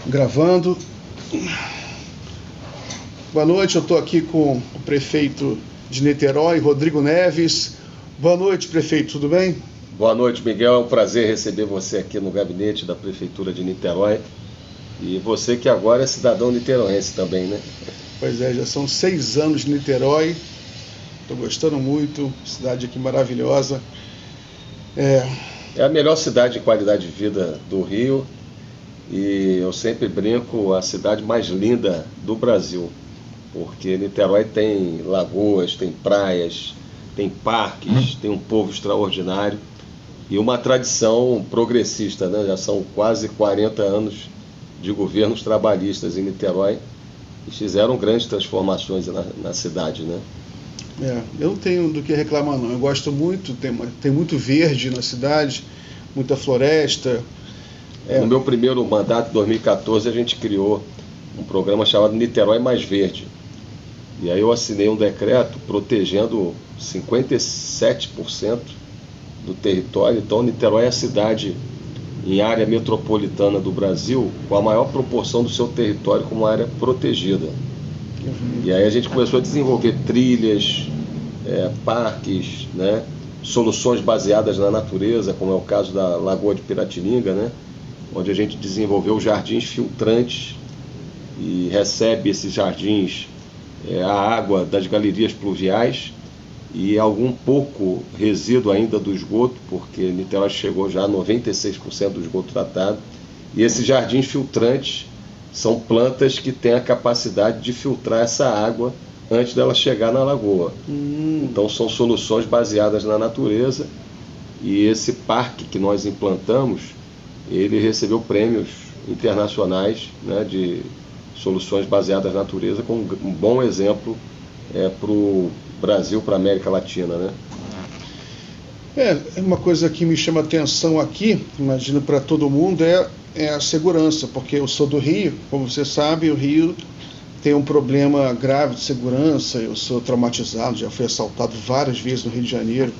Gravando. Boa noite, eu estou aqui com o prefeito de Niterói, Rodrigo Neves. Boa noite, prefeito, tudo bem? Boa noite, Miguel. É um prazer receber você aqui no gabinete da Prefeitura de Niterói. E você que agora é cidadão niteroense também, né? Pois é, já são 6 anos de Niterói. Estou gostando muito, cidade aqui maravilhosa. É a melhor cidade de qualidade de vida do Rio. E eu sempre brinco, a cidade mais linda do Brasil, porque Niterói tem lagoas, tem praias, tem parques, tem um povo extraordinário e uma tradição progressista, né? Já são quase 40 anos de governos trabalhistas em Niterói e fizeram grandes transformações na cidade, né? Eu não tenho do que reclamar não, eu gosto muito, tem muito verde na cidade, muita floresta. No meu primeiro mandato, em 2014, a gente criou um programa chamado Niterói Mais Verde. E aí eu assinei um decreto protegendo 57% do território. Então, Niterói é a cidade em área metropolitana do Brasil com a maior proporção do seu território como área protegida. E aí a gente começou a desenvolver trilhas, parques, né? Soluções baseadas na natureza, como é o caso da Lagoa de Piratininga, né? Onde a gente desenvolveu jardins filtrantes e recebe esses jardins a água das galerias pluviais e algum pouco resíduo ainda do esgoto, porque Niterói chegou já a 96% do esgoto tratado. E esses jardins filtrantes são plantas que têm a capacidade de filtrar essa água antes dela chegar na lagoa. Então são soluções baseadas na natureza, e esse parque que nós implantamos, ele recebeu prêmios internacionais, né, de soluções baseadas na natureza, com um bom exemplo para o Brasil, para a América Latina, né? Uma coisa que me chama atenção aqui, imagino para todo mundo, é a segurança, porque eu sou do Rio, como você sabe, o Rio tem um problema grave de segurança, eu sou traumatizado, já fui assaltado várias vezes no Rio de Janeiro.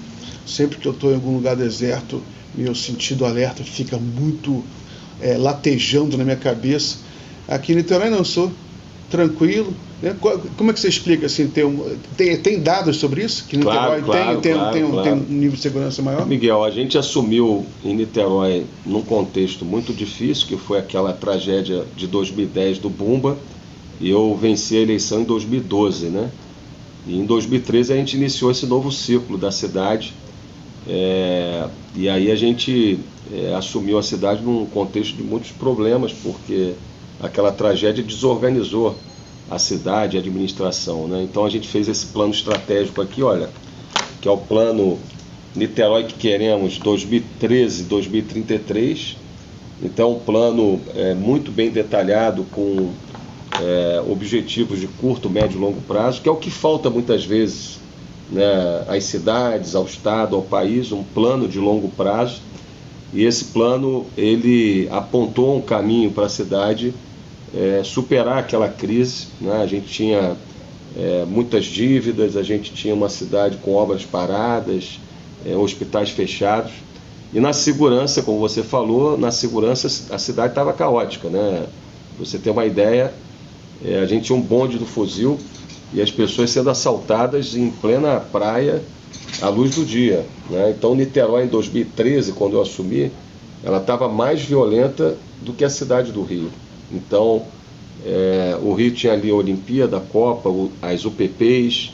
Sempre que eu estou em algum lugar deserto, meu sentido alerta fica muito latejando na minha cabeça. Aqui em Niterói não, sou tranquilo, né? Como é que você explica assim? Tem dados sobre isso? Que Niterói tem um nível de segurança maior? Miguel, a gente assumiu em Niterói num contexto muito difícil, que foi aquela tragédia de 2010 do Bumba, e eu venci a eleição em 2012, né? E em 2013 a gente iniciou esse novo ciclo da cidade. E aí a gente assumiu a cidade num contexto de muitos problemas, porque aquela tragédia desorganizou a cidade, a administração, né? Então a gente fez esse plano estratégico aqui, olha, que é o plano Niterói que queremos 2013-2033. Então um plano muito bem detalhado, com objetivos de curto, médio e longo prazo, que é o que falta muitas vezes, né, às cidades, ao Estado, ao país, um plano de longo prazo. E esse plano, ele apontou um caminho para a cidade superar aquela crise, né? A gente tinha muitas dívidas, a gente tinha uma cidade com obras paradas, hospitais fechados. E na segurança, como você falou, na segurança a cidade estava caótica, né? Você tem uma ideia, a gente tinha um bonde do fuzil e as pessoas sendo assaltadas em plena praia à luz do dia, né? Então Niterói em 2013, quando eu assumi, ela estava mais violenta do que a cidade do Rio. Então o Rio tinha ali a Olimpíada, a Copa, as UPPs,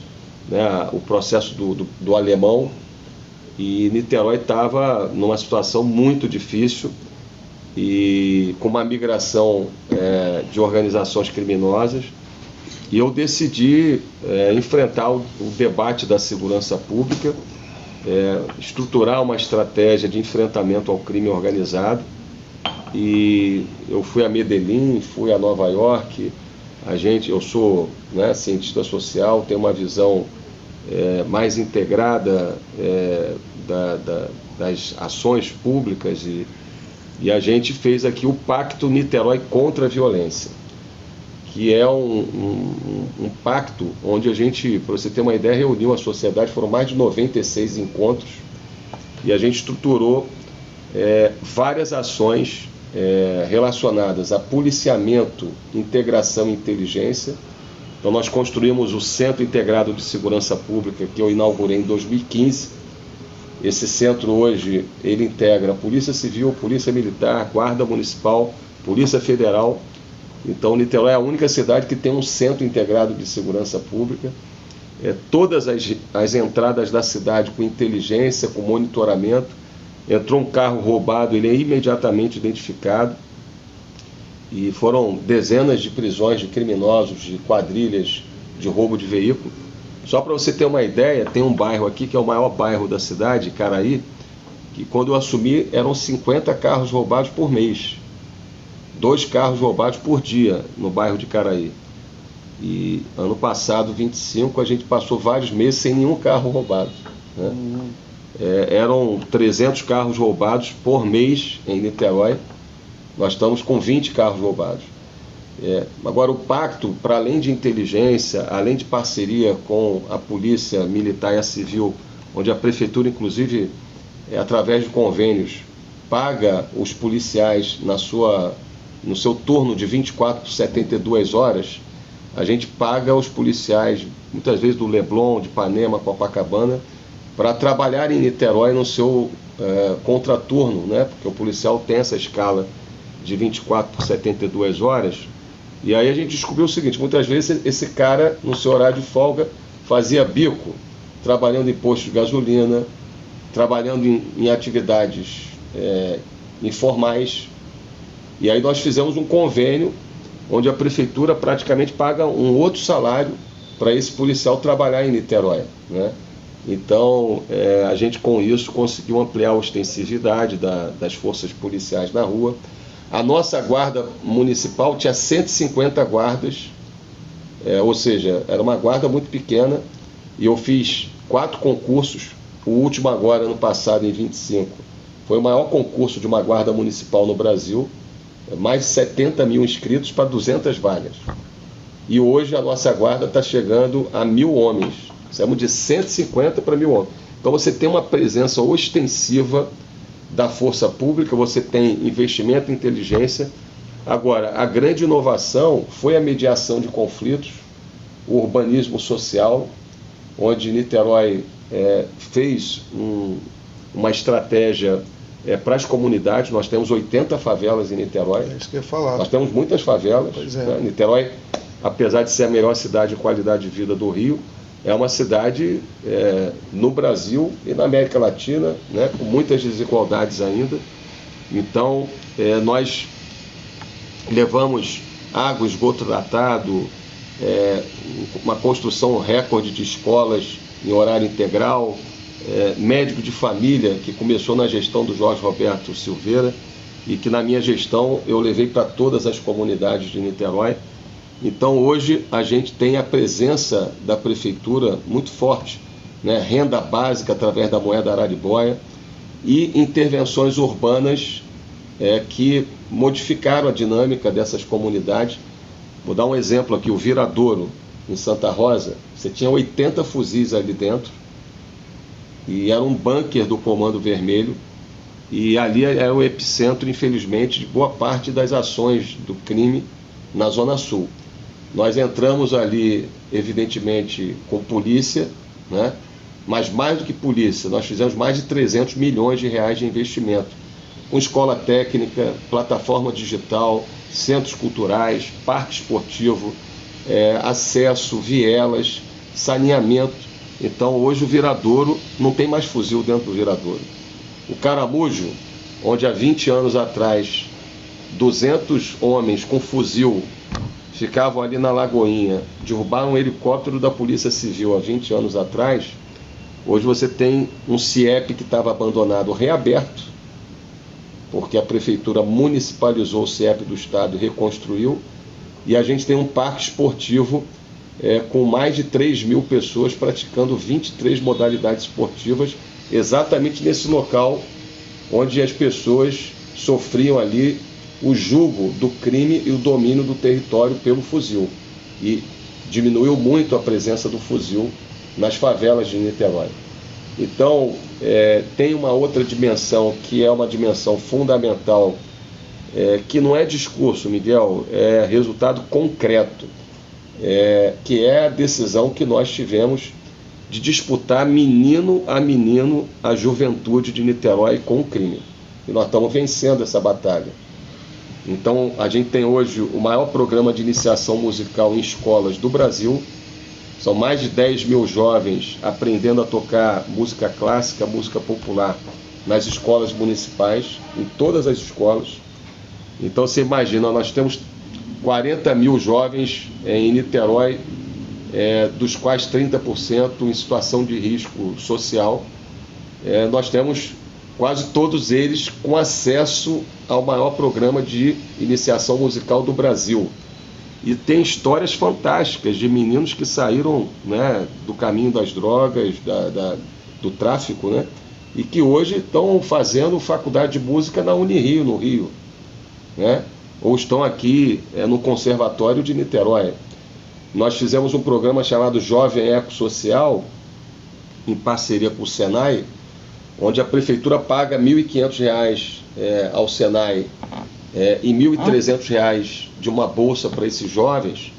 né, o processo do alemão, e Niterói estava numa situação muito difícil e com uma migração de organizações criminosas. E eu decidi enfrentar o debate da segurança pública, estruturar uma estratégia de enfrentamento ao crime organizado. E eu fui a Medellín, fui a Nova York. Eu sou, né, cientista social, tenho uma visão mais integrada das ações públicas, e a gente fez aqui o Pacto Niterói contra a Violência, que é um pacto onde a gente, para você ter uma ideia, reuniu a sociedade, foram mais de 96 encontros, e a gente estruturou várias ações relacionadas a policiamento, integração e inteligência. Então nós construímos o Centro Integrado de Segurança Pública, que eu inaugurei em 2015. Esse centro hoje, ele integra Polícia Civil, Polícia Militar, Guarda Municipal, Polícia Federal. Então Niterói é a única cidade que tem um Centro Integrado de Segurança Pública. Todas as entradas da cidade com inteligência, com monitoramento. Entrou um carro roubado, ele é imediatamente identificado. E foram dezenas de prisões de criminosos, de quadrilhas de roubo de veículo. Só para você ter uma ideia, tem um bairro aqui que é o maior bairro da cidade, Caraí, que quando eu assumi eram 50 carros roubados por mês. 2 carros roubados por dia no bairro de Caraí. E ano passado, 25, a gente passou vários meses sem nenhum carro roubado, né? Eram 300 carros roubados por mês em Niterói. Nós estamos com 20 carros roubados. Agora, o pacto, para além de inteligência, além de parceria com a Polícia Militar e a Civil, onde a Prefeitura, inclusive, através de convênios, paga os policiais no seu turno de 24 por 72 horas, a gente paga os policiais, muitas vezes do Leblon, de Ipanema, Copacabana, para trabalhar em Niterói no seu contraturno, né? Porque o policial tem essa escala de 24 por 72 horas. E aí a gente descobriu o seguinte: muitas vezes esse cara, no seu horário de folga, fazia bico, trabalhando em posto de gasolina, trabalhando em atividades informais. E aí nós fizemos um convênio onde a prefeitura praticamente paga um outro salário para esse policial trabalhar em Niterói, né? Então, a gente com isso conseguiu ampliar a ostensividade das forças policiais na rua. A nossa guarda municipal tinha 150 guardas, ou seja, era uma guarda muito pequena, e eu fiz 4 concursos, o último agora, ano passado, em 25. Foi o maior concurso de uma guarda municipal no Brasil, mais de 70 mil inscritos para 200 vagas. E hoje a nossa guarda está chegando a 1.000 homens. Saímos de 150 para 1.000 homens. Então você tem uma presença ostensiva da força pública, você tem investimento em inteligência. Agora, a grande inovação foi a mediação de conflitos, o urbanismo social, onde Niterói fez uma estratégia para as comunidades. Nós temos 80 favelas em Niterói. É isso que eu ia falar. Nós temos muitas favelas. Pois é. Né? Niterói, apesar de ser a melhor cidade de qualidade de vida do Rio, é uma cidade no Brasil e na América Latina, né, com muitas desigualdades ainda. Então, nós levamos água, esgoto tratado, uma construção recorde de escolas em horário integral, médico de família, que começou na gestão do Jorge Roberto Silveira e que na minha gestão eu levei para todas as comunidades de Niterói. Então hoje a gente tem a presença da prefeitura muito forte, né? Renda básica através da moeda araribóia e intervenções urbanas que modificaram a dinâmica dessas comunidades. Vou dar um exemplo aqui: o Viradouro, em Santa Rosa, você tinha 80 fuzis ali dentro e era um bunker do Comando Vermelho, e ali era o epicentro, infelizmente, de boa parte das ações do crime na Zona Sul. Nós entramos ali, evidentemente, com polícia, né? Mas mais do que polícia, nós fizemos mais de 300 milhões de reais de investimento, com escola técnica, plataforma digital, centros culturais, parque esportivo, acesso, vielas, saneamento. Então hoje o Viradouro não tem mais fuzil dentro do Viradouro. O Caramujo, onde há 20 anos atrás 200 homens com fuzil ficavam ali na Lagoinha, derrubaram um helicóptero da Polícia Civil há 20 anos atrás, hoje você tem um CIEP que estava abandonado, reaberto, porque a Prefeitura municipalizou o CIEP do Estado e reconstruiu, e a gente tem um parque esportivo com mais de 3.000 pessoas praticando 23 modalidades esportivas, exatamente nesse local onde as pessoas sofriam ali o jugo do crime e o domínio do território pelo fuzil. E diminuiu muito a presença do fuzil nas favelas de Niterói. Então, tem uma outra dimensão que é uma dimensão fundamental que não é discurso, Miguel, é resultado concreto, que é a decisão que nós tivemos de disputar menino a juventude de Niterói com o crime. E nós estamos vencendo essa batalha. Então, a gente tem hoje o maior programa de iniciação musical em escolas do Brasil. São mais de 10 mil jovens aprendendo a tocar música clássica, música popular, nas escolas municipais, em todas as escolas. Então, você imagina, nós temos 40 mil jovens em Niterói, dos quais 30% em situação de risco social. Nós temos quase todos eles com acesso ao maior programa de iniciação musical do Brasil. E tem histórias fantásticas de meninos que saíram, né, do caminho das drogas, do tráfico, né, e que hoje estão fazendo faculdade de música na Unirio, no Rio, né, ou estão aqui no Conservatório de Niterói. Nós fizemos um programa chamado Jovem Ecossocial, em parceria com o Senai, onde a prefeitura paga R$ 1.500 ao Senai e R$ 1.300 de uma bolsa para esses jovens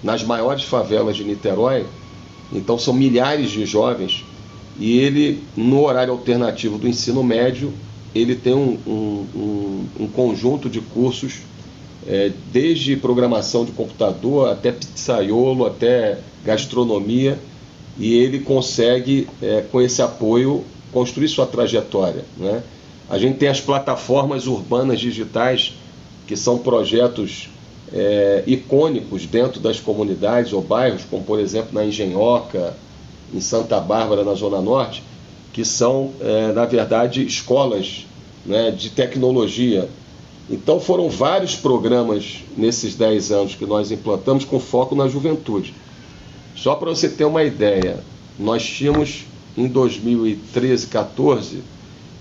nas maiores favelas de Niterói. Então são milhares de jovens, e ele, no horário alternativo do ensino médio, ele tem um conjunto de cursos, desde programação de computador até pizzaiolo, até gastronomia, e ele consegue, com esse apoio, construir sua trajetória, né? A gente tem as plataformas urbanas digitais, que são projetos icônicos dentro das comunidades ou bairros, como por exemplo na Engenhoca, em Santa Bárbara, na Zona Norte, que são, na verdade, escolas, né, de tecnologia. Então foram vários programas nesses 10 anos que nós implantamos com foco na juventude. Só para você ter uma ideia, nós tínhamos em 2013, 14,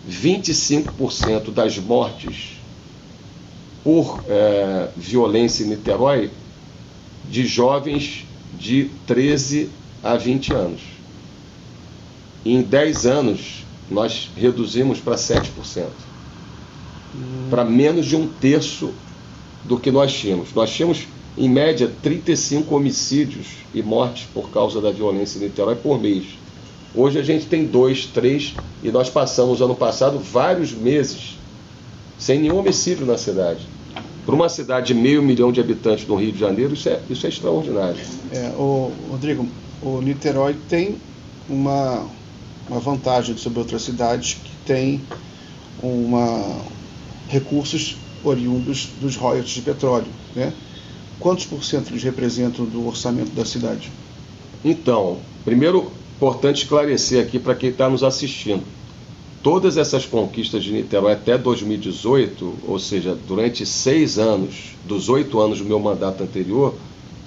25% das mortes por violência em Niterói de jovens de 13 a 20 anos. Em 10 anos, nós reduzimos para 7%. Para menos de um terço do que nós tínhamos. Nós tínhamos, em média, 35 homicídios e mortes por causa da violência em Niterói por mês. Hoje a gente tem 2, 3, e nós passamos, ano passado, vários meses sem nenhum homicídio na cidade. Para uma cidade de 500 mil de habitantes no Rio de Janeiro, isso é extraordinário. Rodrigo, o Niterói tem uma vantagem sobre outras cidades que tem recursos oriundos dos royalties de petróleo, né? Quantos por cento eles representam do orçamento da cidade? Então, primeiro, importante esclarecer aqui para quem está nos assistindo. Todas essas conquistas de Niterói até 2018, ou seja, durante 6 anos, dos 8 anos do meu mandato anterior,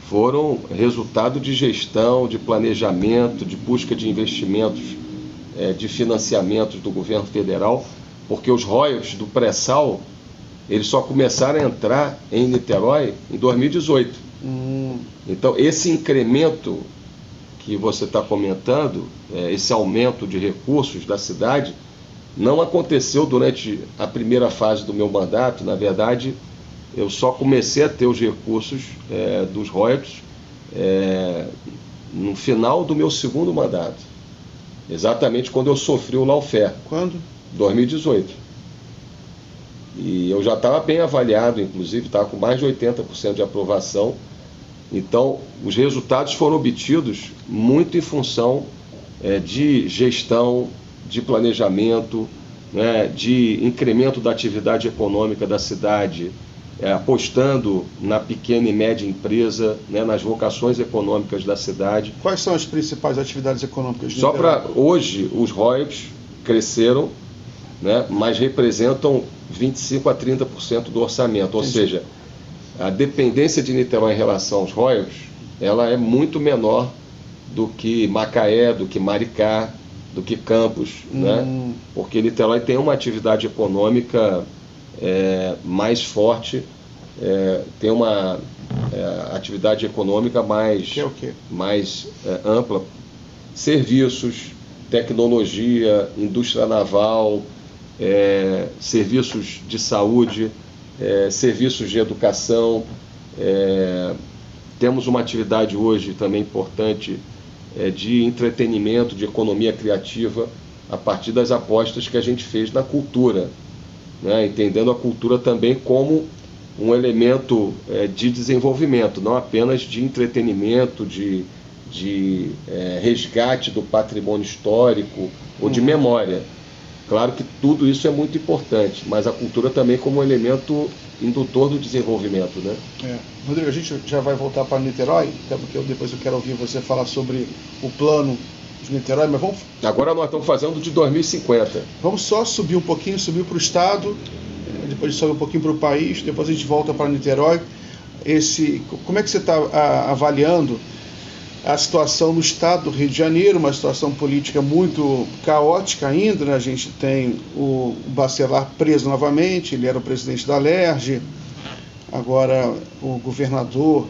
foram resultado de gestão, de planejamento, de busca de investimentos, de financiamentos do governo federal, porque os royalties do pré-sal, eles só começaram a entrar em Niterói em 2018. Então, esse incremento que você está comentando, esse aumento de recursos da cidade, não aconteceu durante a primeira fase do meu mandato. Na verdade, eu só comecei a ter os recursos dos royalties no final do meu segundo mandato, exatamente quando eu sofri o lawfare. Quando? 2018. E eu já estava bem avaliado, inclusive, estava com mais de 80% de aprovação. Então, os resultados foram obtidos muito em função de gestão, de planejamento, né, de incremento da atividade econômica da cidade, apostando na pequena e média empresa, né, nas vocações econômicas da cidade. Quais são as principais atividades econômicas? Só para hoje, os royalties cresceram, né, mas representam 25% a 30% do orçamento. Ou seja, a dependência de Niterói em relação aos royalties, ela é muito menor do que Macaé, do que Maricá, do que Campos, né? Porque Niterói tem uma atividade econômica mais forte, tem uma atividade econômica mais, que é o quê? Mais ampla. Serviços, tecnologia, indústria naval, serviços de saúde. serviços de educação. Temos uma atividade hoje também importante de entretenimento, de economia criativa, a partir das apostas que a gente fez na cultura, né? Entendendo a cultura também como um elemento de desenvolvimento, não apenas de entretenimento, de resgate do patrimônio histórico ou de memória. Claro que tudo isso é muito importante, mas a cultura também como um elemento indutor do desenvolvimento, né? Rodrigo, a gente já vai voltar para Niterói, até porque depois eu quero ouvir você falar sobre o plano de Niterói, mas vamos... Agora nós estamos fazendo de 2050. Vamos só subir um pouquinho, subir para o estado, depois sobe um pouquinho para o país, depois a gente volta para Niterói. Como é que você está avaliando a situação no estado do Rio de Janeiro, uma situação política muito caótica ainda, né? A gente tem o Bacelar preso novamente, ele era o presidente da Alerj, agora o governador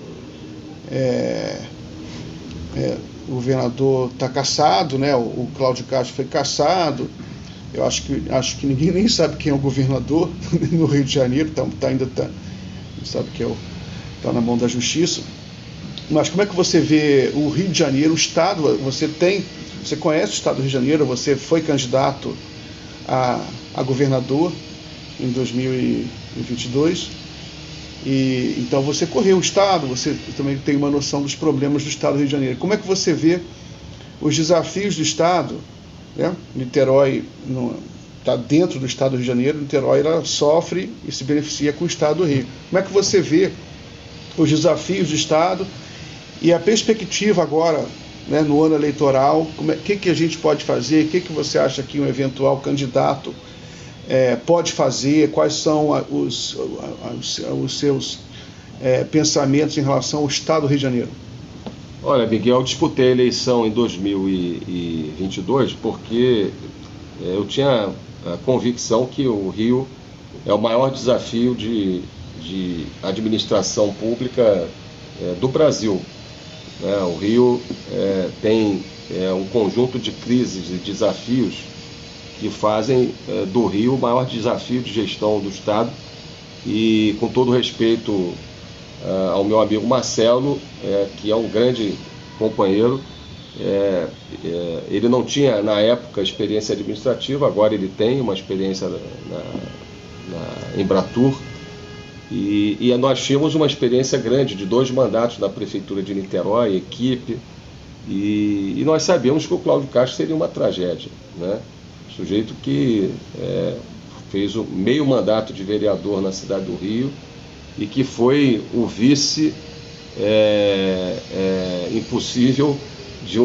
está cassado, né? O Cláudio Castro foi cassado. Eu acho que ninguém nem sabe quem é o governador no Rio de Janeiro, sabe que está na mão da justiça. Mas como é que você vê o Rio de Janeiro, o estado? Você conhece o estado do Rio de Janeiro, você foi candidato a governador em 2022, e então você correu o estado, você também tem uma noção dos problemas do estado do Rio de Janeiro. Como é que você vê os desafios do estado, né? Niterói está dentro do estado do Rio de Janeiro, Niterói ela sofre e se beneficia com o estado do Rio. Como é que você vê os desafios do estado e a perspectiva agora, né, no ano eleitoral? O que a gente pode fazer? O que você acha que um eventual candidato pode fazer? Quais são os seus pensamentos em relação ao estado do Rio de Janeiro? Olha, Miguel, eu disputei a eleição em 2022 porque eu tinha a convicção que o Rio é o maior desafio de administração pública do Brasil. O Rio tem um conjunto de crises e desafios que fazem do Rio o maior desafio de gestão do Estado, e com todo respeito ao meu amigo Marcelo, que é um grande companheiro, ele não tinha na época experiência administrativa, agora ele tem uma experiência na Embratur, e nós tínhamos uma experiência grande de 2 mandatos na Prefeitura de Niterói, equipe, e nós sabíamos que o Cláudio Castro seria uma tragédia, né? Sujeito que fez meio mandato de vereador na cidade do Rio e que foi o vice impossível de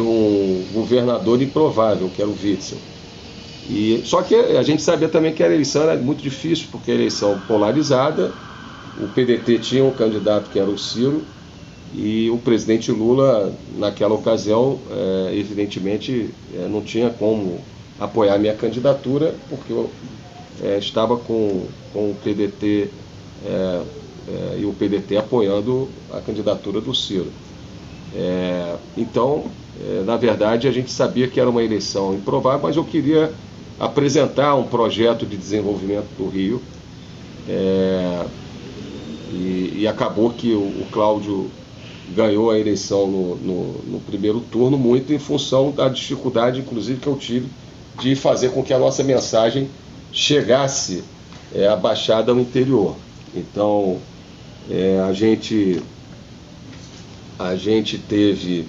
um governador improvável, que era o Witzel. Só que a gente sabia também que a eleição era muito difícil, porque a eleição polarizada, o PDT tinha um candidato que era o Ciro, e o presidente Lula, naquela ocasião, evidentemente, não tinha como apoiar a minha candidatura, porque eu estava com o PDT e o PDT apoiando a candidatura do Ciro. Então, na verdade, a gente sabia que era uma eleição improvável, mas eu queria apresentar um projeto de desenvolvimento do Rio, e acabou que o Cláudio ganhou a eleição no primeiro turno, muito em função da dificuldade, inclusive, que eu tive de fazer com que a nossa mensagem chegasse à Baixada, ao interior. Então, a gente teve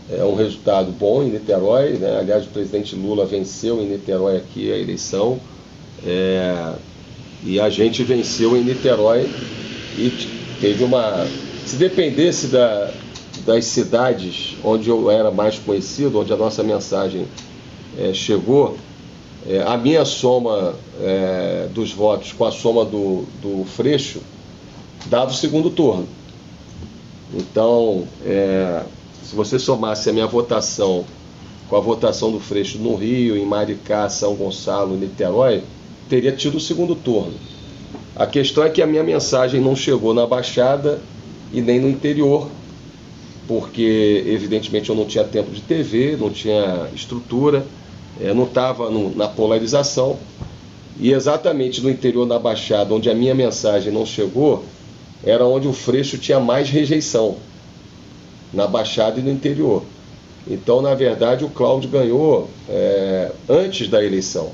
um resultado bom em Niterói, né? Aliás, o presidente Lula venceu em Niterói aqui a eleição, e a gente venceu em Niterói e teve se dependesse das cidades onde eu era mais conhecido, onde a nossa mensagem chegou, a minha soma dos votos com a soma do Freixo dava o segundo turno. Então, se você somasse a minha votação com a votação do Freixo no Rio, em Maricá, São Gonçalo, Niterói, teria tido o segundo turno. A questão é que a minha mensagem não chegou na Baixada e nem no interior, porque evidentemente eu não tinha tempo de TV, não tinha estrutura, não estava na polarização, E exatamente no interior da Baixada, onde a minha mensagem não chegou, era onde o Freixo tinha mais rejeição, na Baixada e no interior. Então, na verdade, o Cláudio ganhou antes da eleição,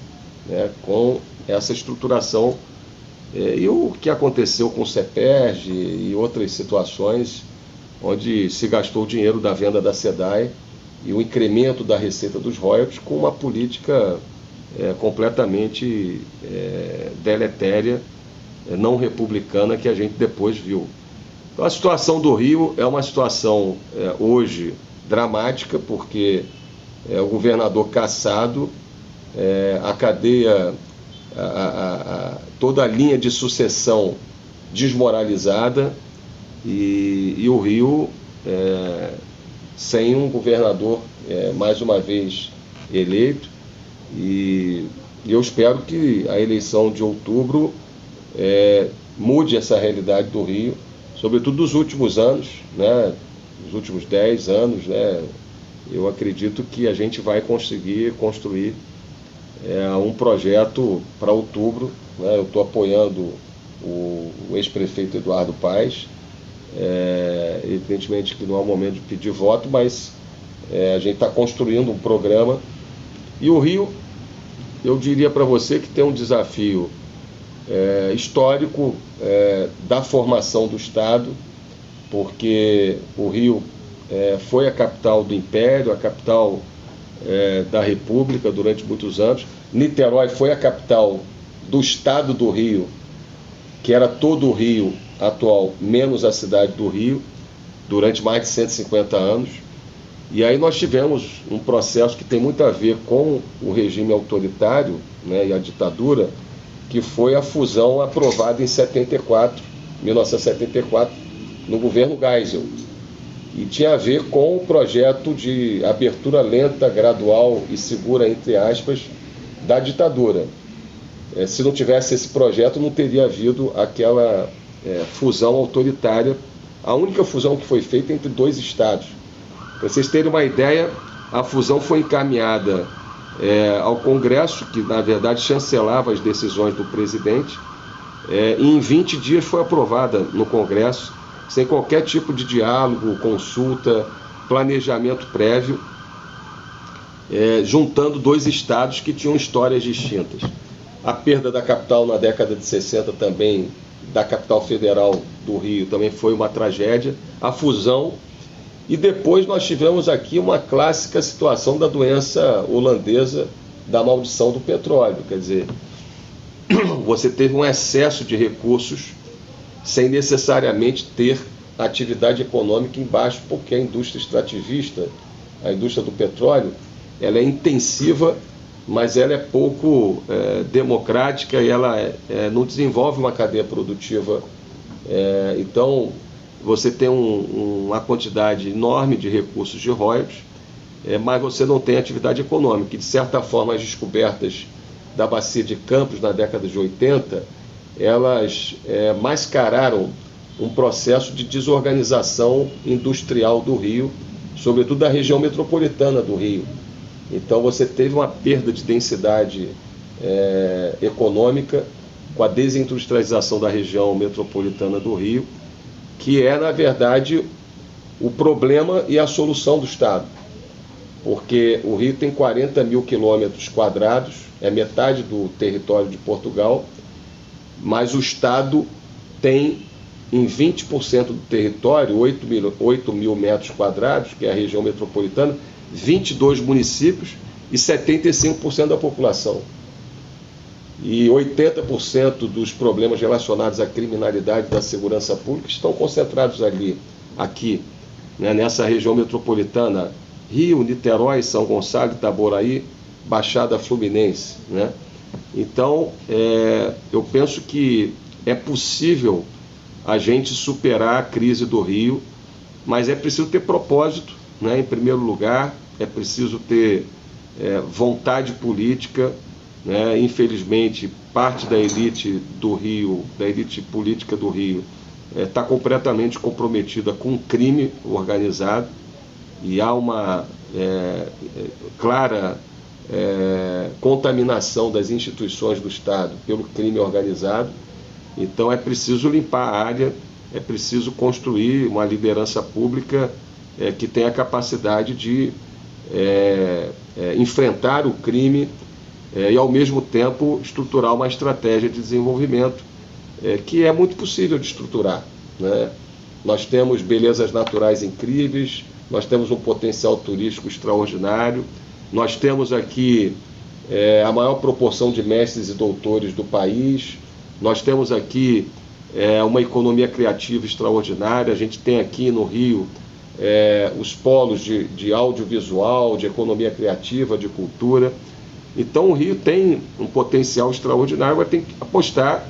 né, com essa estruturação. E o que aconteceu com o CEPERJ e outras situações, onde se gastou o dinheiro da venda da SEDAI e o incremento da receita dos royalties com uma política completamente deletéria, não republicana, que a gente depois viu. Então, a situação do Rio é uma situação hoje dramática, porque o governador cassado, a cadeia, toda a linha de sucessão desmoralizada, e o Rio sem um governador mais uma vez eleito. E eu espero que a eleição de outubro mude essa realidade do Rio, sobretudo dos últimos anos, né, nos últimos 10 anos, né, eu acredito que a gente vai conseguir construir um projeto para outubro, né. Eu estou apoiando o ex-prefeito Eduardo Paes, evidentemente que não é o momento de pedir voto, mas a gente está construindo um programa. E o Rio, eu diria para você que tem um desafio histórico da formação do Estado, porque o Rio foi a capital do Império, a capital da República durante muitos anos. Niterói foi a capital do Estado do Rio, que era todo o Rio atual, menos a cidade do Rio, durante mais de 150 anos. E aí nós tivemos um processo que tem muito a ver com o regime autoritário, né, e a ditadura, que foi a fusão aprovada em 1974, no governo Geisel. E tinha a ver com o projeto de abertura lenta, gradual e segura, entre aspas, da ditadura. Se não tivesse esse projeto, não teria havido aquela fusão autoritária, a única fusão que foi feita entre dois estados. Para vocês terem uma ideia, a fusão foi encaminhada ao Congresso, que na verdade chancelava as decisões do presidente, e em 20 dias foi aprovada no Congresso, sem qualquer tipo de diálogo, consulta, planejamento prévio, juntando dois estados que tinham histórias distintas. A perda da capital na década de 60 também, da capital federal do Rio, também foi uma tragédia. A fusão. E depois nós tivemos aqui uma clássica situação da doença holandesa, da maldição do petróleo. Quer dizer, você teve um excesso de recursos sem necessariamente ter atividade econômica embaixo, porque a indústria extrativista, a indústria do petróleo, ela é intensiva, mas ela é pouco democrática e ela não desenvolve uma cadeia produtiva. Então, você tem uma quantidade enorme de recursos de royalties, mas você não tem atividade econômica. E, de certa forma, as descobertas da bacia de Campos na década de 80, elas mascararam um processo de desorganização industrial do Rio, sobretudo da região metropolitana do Rio. Então você teve uma perda de densidade econômica com a desindustrialização da região metropolitana do Rio, que na verdade, o problema e a solução do Estado. Porque o Rio tem 40 mil quilômetros quadrados, é metade do território de Portugal, mas o Estado tem, em 20% do território, 8 mil metros quadrados, que é a região metropolitana, 22 municípios e 75% da população. E 80% dos problemas relacionados à criminalidade e da segurança pública estão concentrados aqui, né, nessa região metropolitana, Rio, Niterói, São Gonçalo, Itaboraí, Baixada Fluminense, né? Então, eu penso que é possível a gente superar a crise do Rio, mas é preciso ter propósito, né, em primeiro lugar, é preciso ter vontade política, né? Infelizmente, parte da elite do Rio, da elite política do Rio, está completamente comprometida com o crime organizado, e há uma clara contaminação das instituições do Estado pelo crime organizado. Então é preciso limpar a área, é preciso construir uma liderança pública que tenha a capacidade de enfrentar o crime e, ao mesmo tempo, estruturar uma estratégia de desenvolvimento que é muito possível de estruturar, né? Nós temos belezas naturais incríveis, nós temos um potencial turístico extraordinário, nós temos aqui a maior proporção de mestres e doutores do país, nós temos aqui uma economia criativa extraordinária, a gente tem aqui no Rio os polos de audiovisual, de economia criativa, de cultura. Então o Rio tem um potencial extraordinário, mas tem que apostar,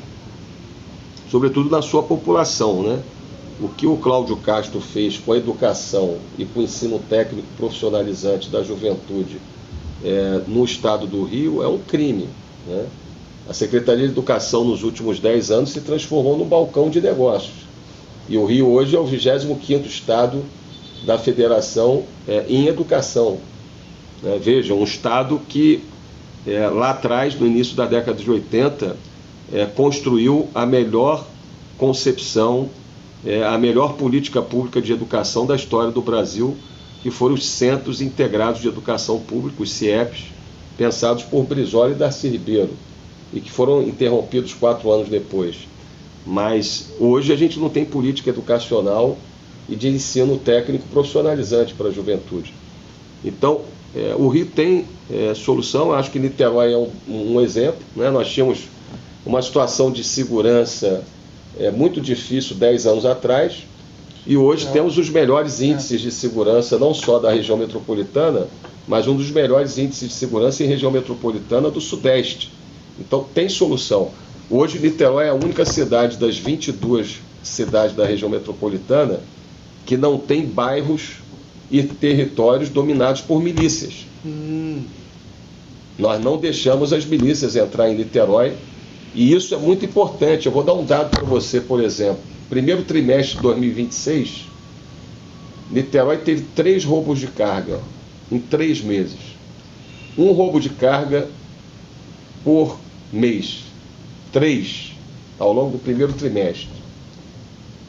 sobretudo, na sua população, né? O que o Cláudio Castro fez com a educação e com o ensino técnico profissionalizante da juventude no estado do Rio é um crime, né? A Secretaria de Educação nos últimos 10 anos se transformou num balcão de negócios. E o Rio hoje é o 25º estado da federação em educação. Veja, um estado que lá atrás, no início da década de 80, construiu a melhor concepção, a melhor política pública de educação da história do Brasil, que foram os Centros Integrados de Educação Pública, os CIEPs, pensados por Brizola e Darcy Ribeiro, e que foram interrompidos 4 anos depois. Mas hoje a gente não tem política educacional e de ensino técnico profissionalizante para a juventude. Então, o Rio tem solução. Acho que Niterói é um exemplo, né? Nós tínhamos uma situação de segurança muito difícil 10 anos atrás, e hoje temos os melhores índices de segurança, não só da região metropolitana, mas um dos melhores índices de segurança em região metropolitana do Sudeste. Então tem solução. Hoje Niterói é a única cidade das 22 cidades da região metropolitana que não tem bairros e territórios dominados por milícias. Nós não deixamos as milícias entrar em Niterói, e isso é muito importante. Eu vou dar um dado para você, por exemplo. Primeiro trimestre de 2026, Niterói teve 3 roubos de carga em 3 meses. 1 roubo de carga por mês. 3 ao longo do primeiro trimestre.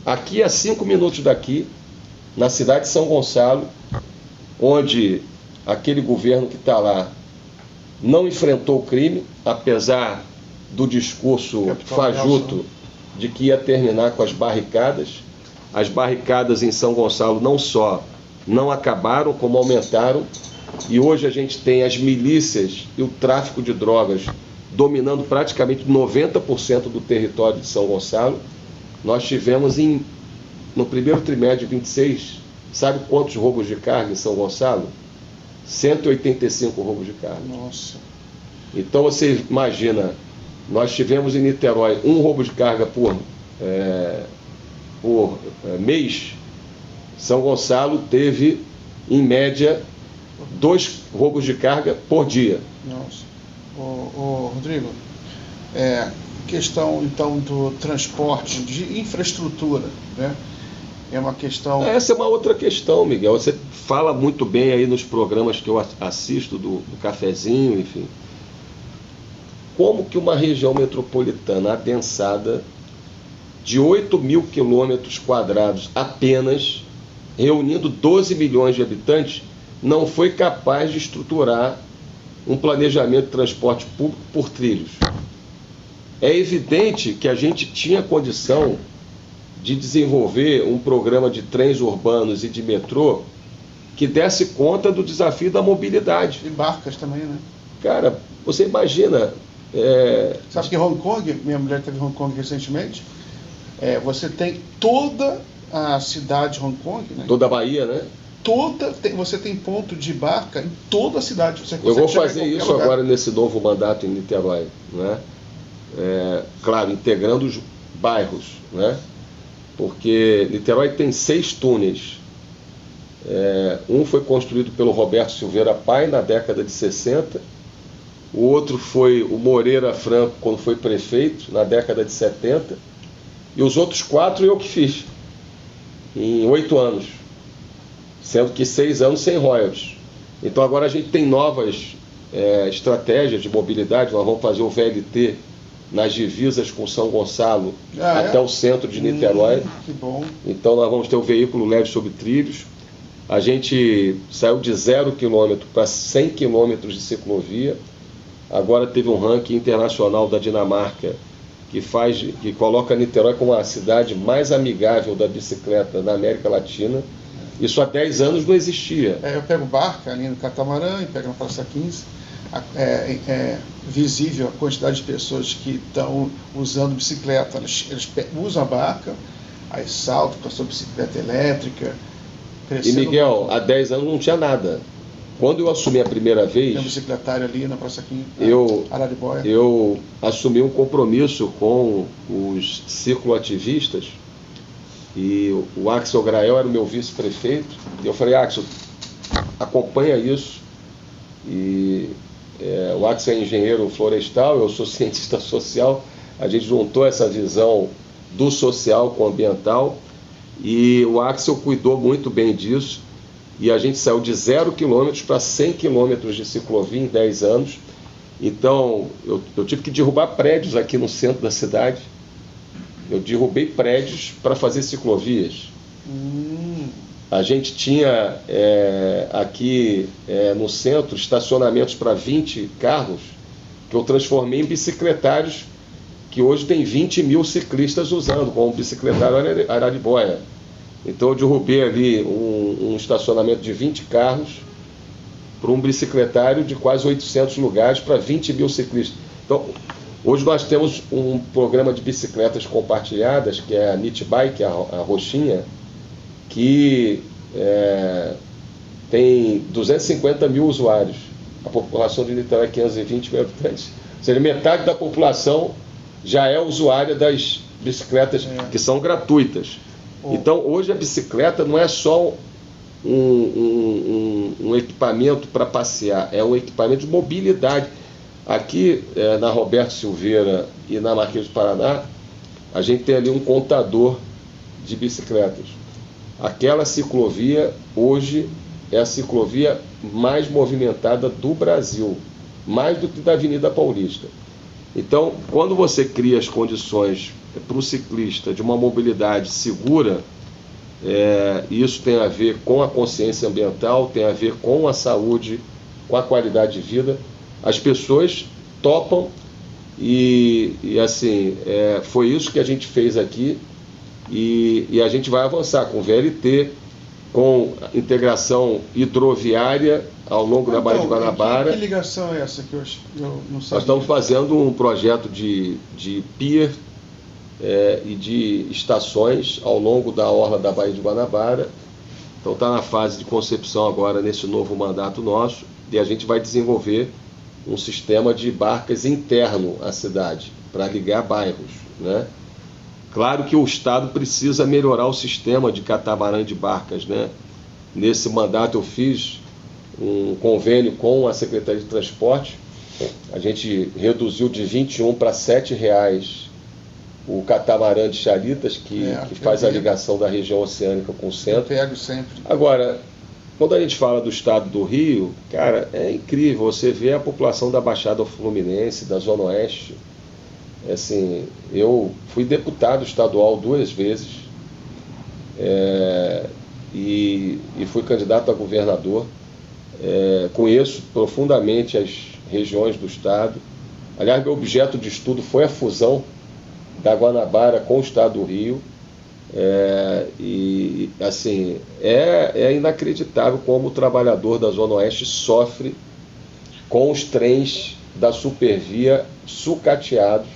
Aqui a 5 minutos daqui, na cidade de São Gonçalo, onde aquele governo que está lá não enfrentou o crime, apesar do discurso fajuto de que ia terminar com as barricadas. As barricadas em São Gonçalo não só não acabaram, como aumentaram, e hoje a gente tem as milícias e o tráfico de drogas dominando praticamente 90% do território de São Gonçalo. Nós tivemos no primeiro trimestre de 26, sabe quantos roubos de carga em São Gonçalo? 185 roubos de carga. Nossa. Então você imagina, nós tivemos em Niterói 1 roubo de carga por mês. São Gonçalo teve, em média, 2 roubos de carga por dia. Nossa. Rodrigo, questão então do transporte, de infraestrutura, né? É uma questão... Essa é uma outra questão, Miguel. Você fala muito bem aí nos programas que eu assisto, do Cafezinho, enfim. Como que uma região metropolitana adensada de 8 mil quilômetros quadrados apenas, reunindo 12 milhões de habitantes, não foi capaz de estruturar um planejamento de transporte público por trilhos? É evidente que a gente tinha condição de desenvolver um programa de trens urbanos e de metrô que desse conta do desafio da mobilidade. E barcas também, né? Cara, você imagina... Sabe que Hong Kong, minha mulher esteve em Hong Kong recentemente, você tem toda a cidade de Hong Kong, né? Toda a Bahia, né? Você tem ponto de barca em toda a cidade. Eu vou fazer isso agora nesse novo mandato em Niterói, né? Claro, integrando os bairros, né? Porque Niterói tem 6 túneis. Um foi construído pelo Roberto Silveira Pai na década de 60, o outro foi o Moreira Franco quando foi prefeito na década de 70, e os outros 4 eu que fiz em 8 anos, sendo que 6 anos sem royalties. Então agora a gente tem novas estratégia de mobilidade. Nós vamos fazer o VLT nas divisas com São Gonçalo até o centro de Niterói. Que bom. Então nós vamos ter o veículo leve sobre trilhos. A gente saiu de 0 km para 100 km de ciclovia. Agora teve um ranking internacional da Dinamarca que coloca Niterói como a cidade mais amigável da bicicleta na América Latina. Isso há 10 anos não existia. Eu pego barca ali no Catamarã e pego na Praça 15. É visível a quantidade de pessoas que estão usando bicicleta. Eles usam a barca, aí saltam com a sua bicicleta elétrica. E Miguel, há 10 anos não tinha nada. Quando eu assumi a primeira vez... Tem um bicicletário ali na Praça 15, Araribóia. Eu assumi um compromisso com os cicloativistas e o Axel Grael era o meu vice-prefeito. E eu falei, Axel, acompanha isso. E o Axel é engenheiro florestal, eu sou cientista social. A gente juntou essa visão do social com o ambiental e o Axel cuidou muito bem disso. E a gente saiu de 0 km para 100 km de ciclovia em 10 anos. Então, eu tive que derrubar prédios aqui no centro da cidade. Eu derrubei prédios para fazer ciclovias. A gente tinha aqui no centro estacionamentos para 20 carros que eu transformei em bicicletários que hoje tem 20 mil ciclistas usando, como o bicicletário Araribóia. Então eu derrubei ali um estacionamento de 20 carros para um bicicletário de quase 800 lugares para 20 mil ciclistas. Então, hoje nós temos um programa de bicicletas compartilhadas, que é a Nitbike, a roxinha, que tem 250 mil usuários. A população de Niterói é 520 mil habitantes. Ou seja, metade da população já é usuária das bicicletas que são gratuitas. Então, hoje a bicicleta não é só um equipamento para passear, é um equipamento de mobilidade. Aqui na Roberto Silveira e na Marquês do Paraná, a gente tem ali um contador de bicicletas. Aquela ciclovia hoje é a ciclovia mais movimentada do Brasil, mais do que da Avenida Paulista. Então, quando você cria as condições para o ciclista de uma mobilidade segura, isso tem a ver com a consciência ambiental, tem a ver com a saúde, com a qualidade de vida. As pessoas topam e assim, foi isso que a gente fez aqui e a gente vai avançar com VLT, com integração hidroviária ao longo da Baía de Guanabara. Que ligação é essa que eu não sabia? Nós estamos fazendo um projeto de pier e de estações ao longo da orla da Baía de Guanabara. Então está na fase de concepção agora nesse novo mandato nosso e a gente vai desenvolver um sistema de barcas interno à cidade para ligar bairros, né? Claro que o Estado precisa melhorar o sistema de catamarã de barcas, né? Nesse mandato eu fiz um convênio com a Secretaria de Transporte. A gente reduziu de 21 para R$7 o catamarã de Charitas, que faz a ligação da região oceânica com o centro. Eu pego sempre. Agora, quando a gente fala do estado do Rio, cara, é incrível você ver a população da Baixada Fluminense, da Zona Oeste. Assim, eu fui deputado estadual 2 vezes e fui candidato a governador. Conheço profundamente as regiões do estado. Aliás, meu objeto de estudo foi a fusão da Guanabara com o estado do Rio. E assim, é inacreditável como o trabalhador da Zona Oeste sofre com os trens da Supervia sucateados,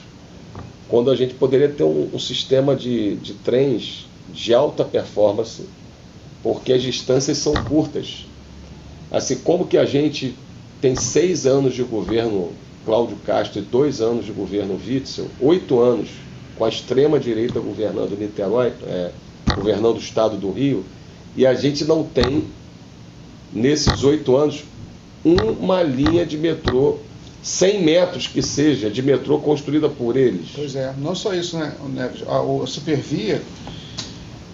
quando a gente poderia ter um sistema de trens de alta performance, porque as distâncias são curtas. Assim, como que a gente tem 6 anos de governo Cláudio Castro e 2 anos de governo Witzel, 8 anos com a extrema-direita governando Niterói, governando o estado do Rio, e a gente não tem, nesses 8 anos, uma linha de metrô, 100 metros que seja, de metrô construída por eles. Pois é, não só isso, né, Neves? A Supervia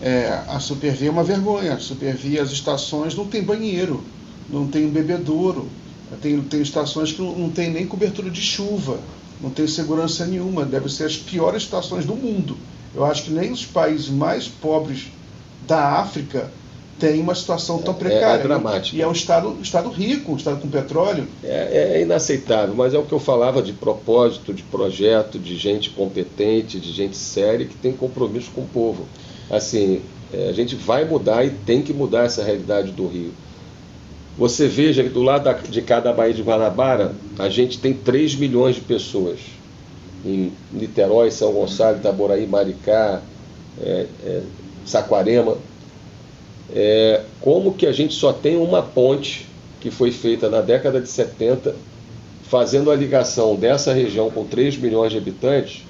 é uma vergonha. A Supervia, as estações não tem banheiro, não tem bebedouro. Tem estações que não tem nem cobertura de chuva, não tem segurança nenhuma, devem ser as piores estações do mundo. Eu acho que nem os países mais pobres da África têm uma situação tão precária. É dramática. E é um estado rico, um estado com petróleo. É inaceitável, mas é o que eu falava de propósito, de projeto, de gente competente, de gente séria que tem compromisso com o povo. Assim, a gente vai mudar e tem que mudar essa realidade do Rio. Você veja que do lado de cada Baía de Guanabara, a gente tem 3 milhões de pessoas. Em Niterói, São Gonçalo, Itaboraí, Maricá, Saquarema. Como que a gente só tem uma ponte que foi feita na década de 70, fazendo a ligação dessa região com 3 milhões de habitantes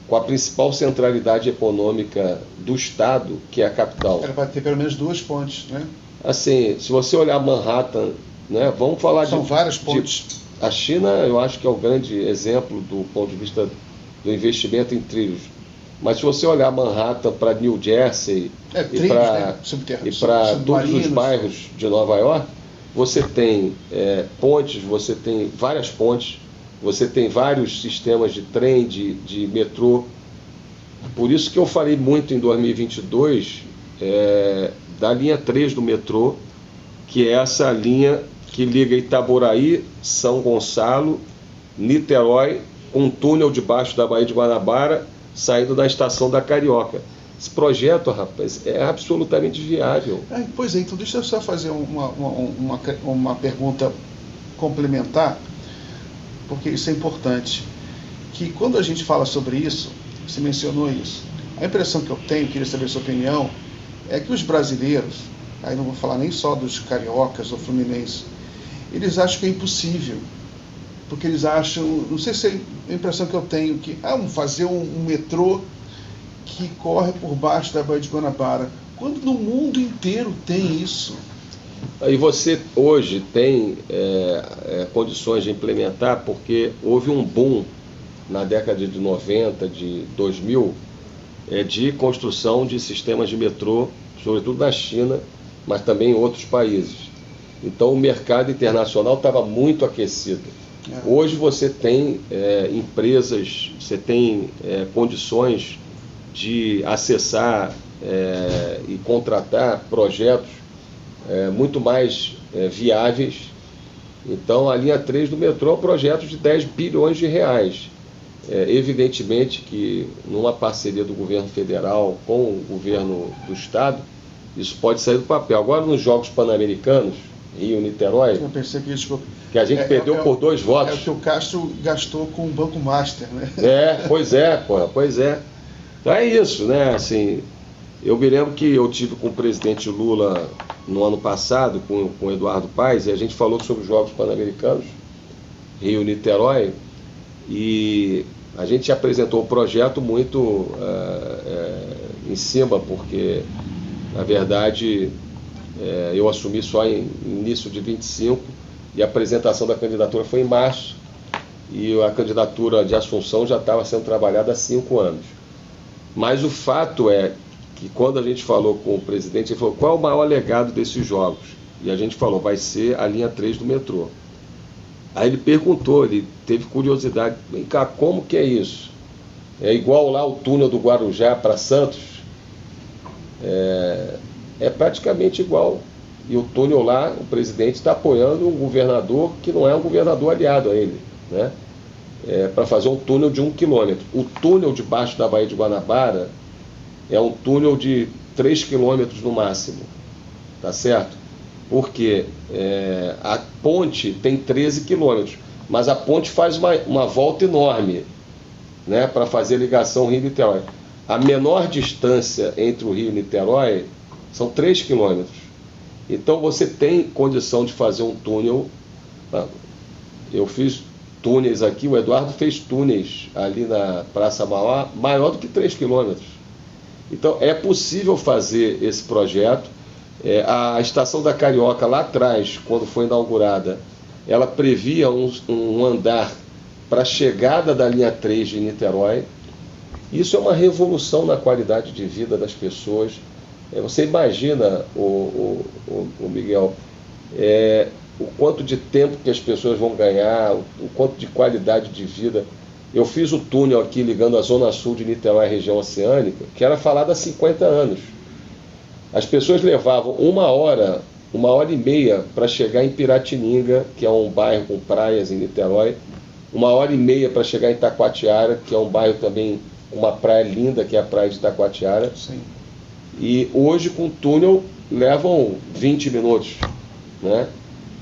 com a principal centralidade econômica do estado, que é a capital. Ela vai ter pelo menos 2 pontes, né? Assim, se você olhar Manhattan, né, vamos falar São várias pontes. A China, eu acho que é o grande exemplo do ponto de vista do investimento em trilhos. Mas se você olhar Manhattan para New Jersey e para todos os bairros de Nova York, você tem pontes, você tem várias pontes, você tem vários sistemas de trem, de metrô. Por isso que eu falei muito em 2022 da linha 3 do metrô, que é essa linha que liga Itaboraí, São Gonçalo, Niterói, com um túnel debaixo da Baía de Guanabara, saindo da estação da Carioca. Esse projeto, rapaz, é absolutamente viável. Pois é, então deixa eu só fazer uma pergunta complementar, porque isso é importante. Que quando a gente fala sobre isso, você mencionou isso, a impressão que eu tenho, queria saber a sua opinião, é que os brasileiros, aí não vou falar nem só dos cariocas ou fluminenses, eles acham que é impossível. Porque eles acham, não sei se é a impressão que eu tenho, que vamos fazer um metrô que corre por baixo da Baía de Guanabara, quando no mundo inteiro tem isso. E você hoje tem condições de implementar, porque houve um boom na década de 90, de 2000, de construção de sistemas de metrô, sobretudo na China, mas também em outros países. Então o mercado internacional estava muito aquecido. Hoje você tem empresas, você tem condições de acessar e contratar projetos muito mais viáveis. Então a linha 3 do metrô é um projeto de 10 bilhões de reais. Evidentemente que numa parceria do governo federal com o governo do estado, isso pode sair do papel. Agora nos Jogos Pan-Americanos, Rio-Niterói, eu pensei que a gente perdeu por 2 votos. É o que o Castro gastou com o Banco Master, né? Pois é. Então é isso, né? Assim, eu me lembro que eu tive com o presidente Lula no ano passado, com o Eduardo Paes, e a gente falou sobre os Jogos Pan-Americanos, Rio-Niterói, e a gente apresentou um projeto muito em cima, porque, na verdade, eu assumi só em início de 25, e a apresentação da candidatura foi em março, e a candidatura de Assunção já estava sendo trabalhada há 5 anos. Mas o fato é que quando a gente falou com o presidente, ele falou, qual é o maior legado desses jogos? E a gente falou, vai ser a linha 3 do metrô. Aí ele perguntou, ele teve curiosidade, vem cá, como que é isso? É igual lá o túnel do Guarujá para Santos? É praticamente igual. E o túnel lá, o presidente está apoiando um governador que não é um governador aliado a ele, né? Para fazer um túnel de 1 quilômetro. O túnel debaixo da Baía de Guanabara é um túnel de 3 quilômetros no máximo, tá certo? Porque a ponte tem 13 quilômetros, mas a ponte faz uma volta enorme, né, para fazer ligação Rio-Niterói. A menor distância entre o Rio e Niterói são 3 quilômetros. Então você tem condição de fazer um túnel. Eu fiz túneis aqui, o Eduardo fez túneis ali na Praça Mauá, maior do que 3 quilômetros. Então é possível fazer esse projeto. A estação da Carioca lá atrás, quando foi inaugurada, ela previa um andar para a chegada da linha 3 de Niterói. Isso é uma revolução na qualidade de vida das pessoas. Você imagina, o Miguel, o quanto de tempo que as pessoas vão ganhar, o quanto de qualidade de vida. Eu fiz o túnel aqui ligando a Zona Sul de Niterói à região oceânica, que era falado há 50 anos. As pessoas levavam 1 hora e meia para chegar em Piratininga, que é um bairro com praias em Niterói, 1 hora e meia para chegar em Taquatiara, que é um bairro também com uma praia linda, que é a praia de Taquatiara. Sim. E hoje, com o túnel, levam 20 minutos, né?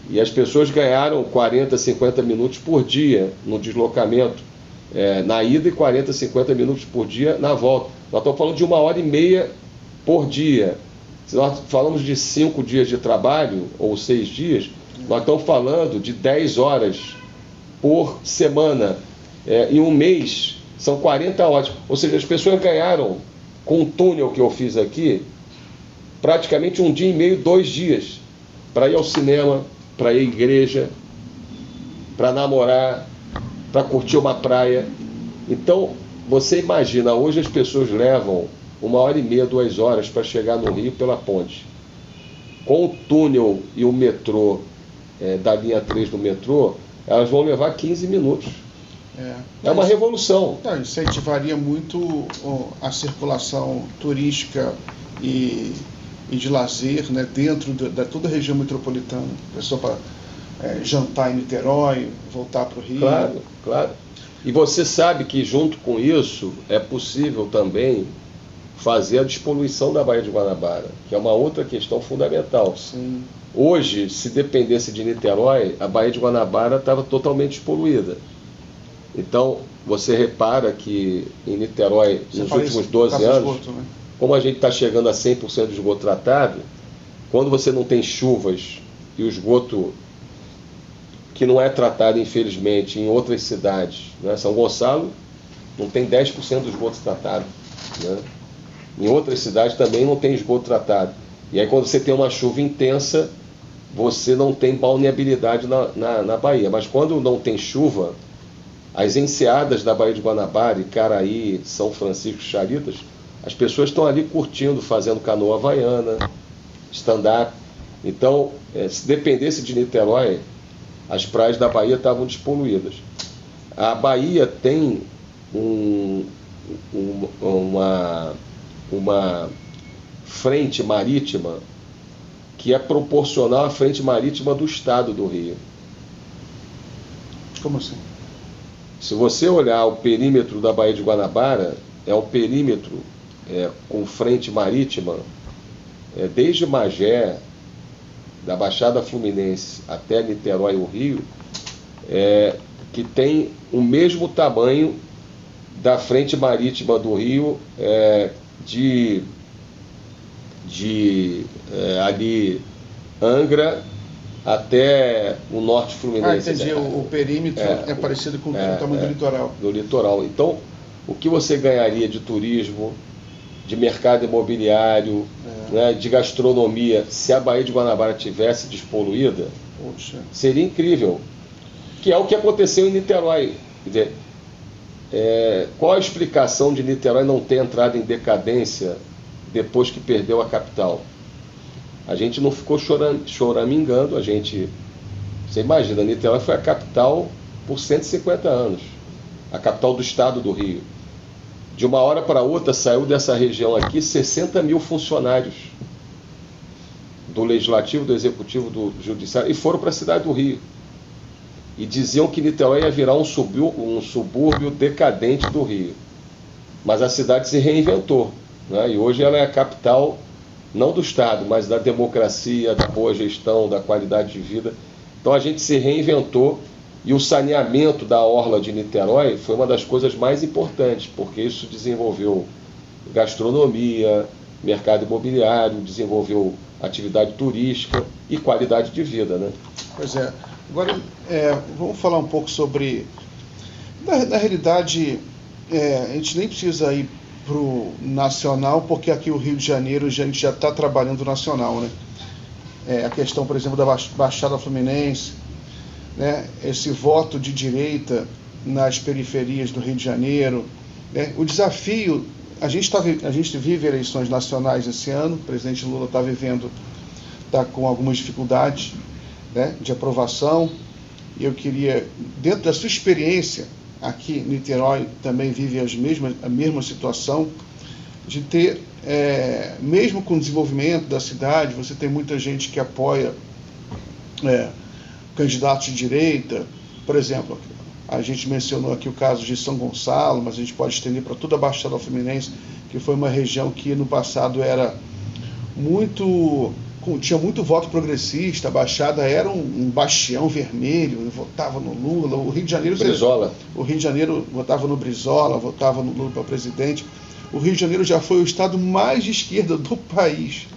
E as pessoas ganharam 40, 50 minutos por dia no deslocamento, na ida, e 40, 50 minutos por dia na volta. Nós estamos falando de 1 hora e meia por dia. Se nós falamos de 5 dias de trabalho, ou 6 dias, nós estamos falando de 10 horas por semana. Em um mês, são 40 horas. Ou seja, as pessoas ganharam, com o túnel que eu fiz aqui, praticamente 1 dia e meio, 2 dias, para ir ao cinema, para ir à igreja, para namorar, para curtir uma praia. Então, você imagina, hoje as pessoas levam 1 hora e meia, 2 horas para chegar no Rio pela ponte. Com o túnel e o metrô, da linha 3 do metrô, elas vão levar 15 minutos. É uma revolução. Incentivaria muito a circulação turística e de lazer, né, dentro da toda a região metropolitana. A pessoa para jantar em Niterói, voltar para o Rio. Claro, claro. E você sabe que junto com isso é possível também fazer a despoluição da Baía de Guanabara, que é uma outra questão fundamental. Sim. Hoje, se dependesse de Niterói, a Baía de Guanabara estava totalmente despoluída. Então, você repara que em Niterói, nos últimos 12 anos, esgoto, né? como a gente está chegando a 100% de esgoto tratado, quando você não tem chuvas e o esgoto que não é tratado, infelizmente, em outras cidades, né? São Gonçalo não tem 10% do esgoto tratado, né? Em outras cidades também não tem esgoto tratado. E aí, quando você tem uma chuva intensa, você não tem balneabilidade na Bahia. Mas quando não tem chuva, as enseadas da Baía de Guanabara, Icaraí, São Francisco, Charitas, as pessoas estão ali curtindo, fazendo canoa havaiana, stand-up. Então, se dependesse de Niterói, as praias da Bahia estavam despoluídas. A Bahia tem uma frente marítima que é proporcional à frente marítima do estado do Rio. Como assim? Se você olhar o perímetro da Baía de Guanabara, é um perímetro com frente marítima, desde Magé, da Baixada Fluminense até Niterói, o Rio, que tem o mesmo tamanho da frente marítima do Rio, ali Angra até o norte fluminense. Entendi. O perímetro é parecido com o tamanho do litoral. Do litoral. Então, o que você ganharia de turismo, de mercado imobiliário, né, de gastronomia, se a Baía de Guanabara tivesse despoluída, seria incrível. Que é o que aconteceu em Niterói. Quer dizer, qual a explicação de Niterói não ter entrado em decadência depois que perdeu a capital? A gente não ficou choramingando, você imagina, Niterói foi a capital por 150 anos, a capital do estado do Rio. De uma hora para outra saiu dessa região aqui 60 mil funcionários do Legislativo, do Executivo, do Judiciário, e foram para a cidade do Rio. E diziam que Niterói ia virar um subúrbio decadente do Rio. Mas a cidade se reinventou, né? E hoje ela é a capital, não do Estado, mas da democracia, da boa gestão, da qualidade de vida. Então a gente se reinventou, e o saneamento da orla de Niterói foi uma das coisas mais importantes, porque isso desenvolveu gastronomia, mercado imobiliário, desenvolveu atividade turística e qualidade de vida, né? Pois é. Agora, vamos falar um pouco sobre... Na realidade, a gente nem precisa ir para o nacional, porque aqui o Rio de Janeiro a gente já está trabalhando nacional, né? A questão, por exemplo, da Baixada Fluminense, né? Esse voto de direita nas periferias do Rio de Janeiro, né? O desafio... A gente vive eleições nacionais esse ano, o presidente Lula está com algumas dificuldades, né, de aprovação. E eu queria, dentro da sua experiência, aqui em Niterói também vive a mesma situação, de ter, mesmo com o desenvolvimento da cidade, você tem muita gente que apoia candidatos de direita. Por exemplo, a gente mencionou aqui o caso de São Gonçalo, mas a gente pode estender para toda a Baixada Fluminense, que foi uma região que no passado era tinha muito voto progressista. A Baixada era um bastião vermelho, votava no Lula. O Rio de Janeiro... Brizola. O Rio de Janeiro votava no Brizola, votava no Lula para presidente. O Rio de Janeiro já foi o estado mais de esquerda do país,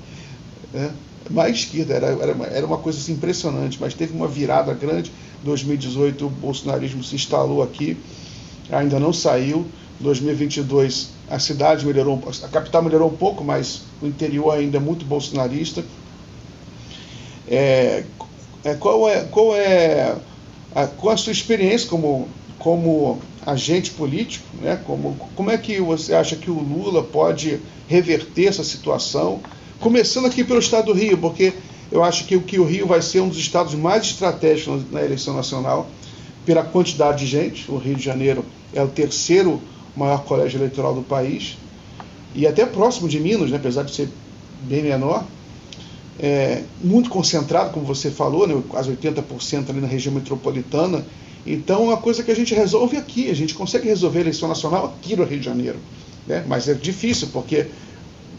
né? Mais esquerda, era uma coisa assim, impressionante, mas teve uma virada grande. Em 2018 o bolsonarismo se instalou aqui, ainda não saiu. Em 2022 a cidade melhorou, a capital melhorou um pouco, mas o interior ainda é muito bolsonarista. Qual é a sua experiência como agente político, né? Como é que você acha que o Lula pode reverter essa situação? Começando aqui pelo estado do Rio, porque eu acho que o Rio vai ser um dos estados mais estratégicos na eleição nacional, pela quantidade de gente. O Rio de Janeiro é o terceiro maior colégio eleitoral do país, e até próximo de Minas, né, apesar de ser bem menor. Muito concentrado, como você falou, né, quase 80% ali na região metropolitana. Então é uma coisa que a gente resolve aqui, a gente consegue resolver a eleição nacional aqui no Rio de Janeiro, né? Mas é difícil, porque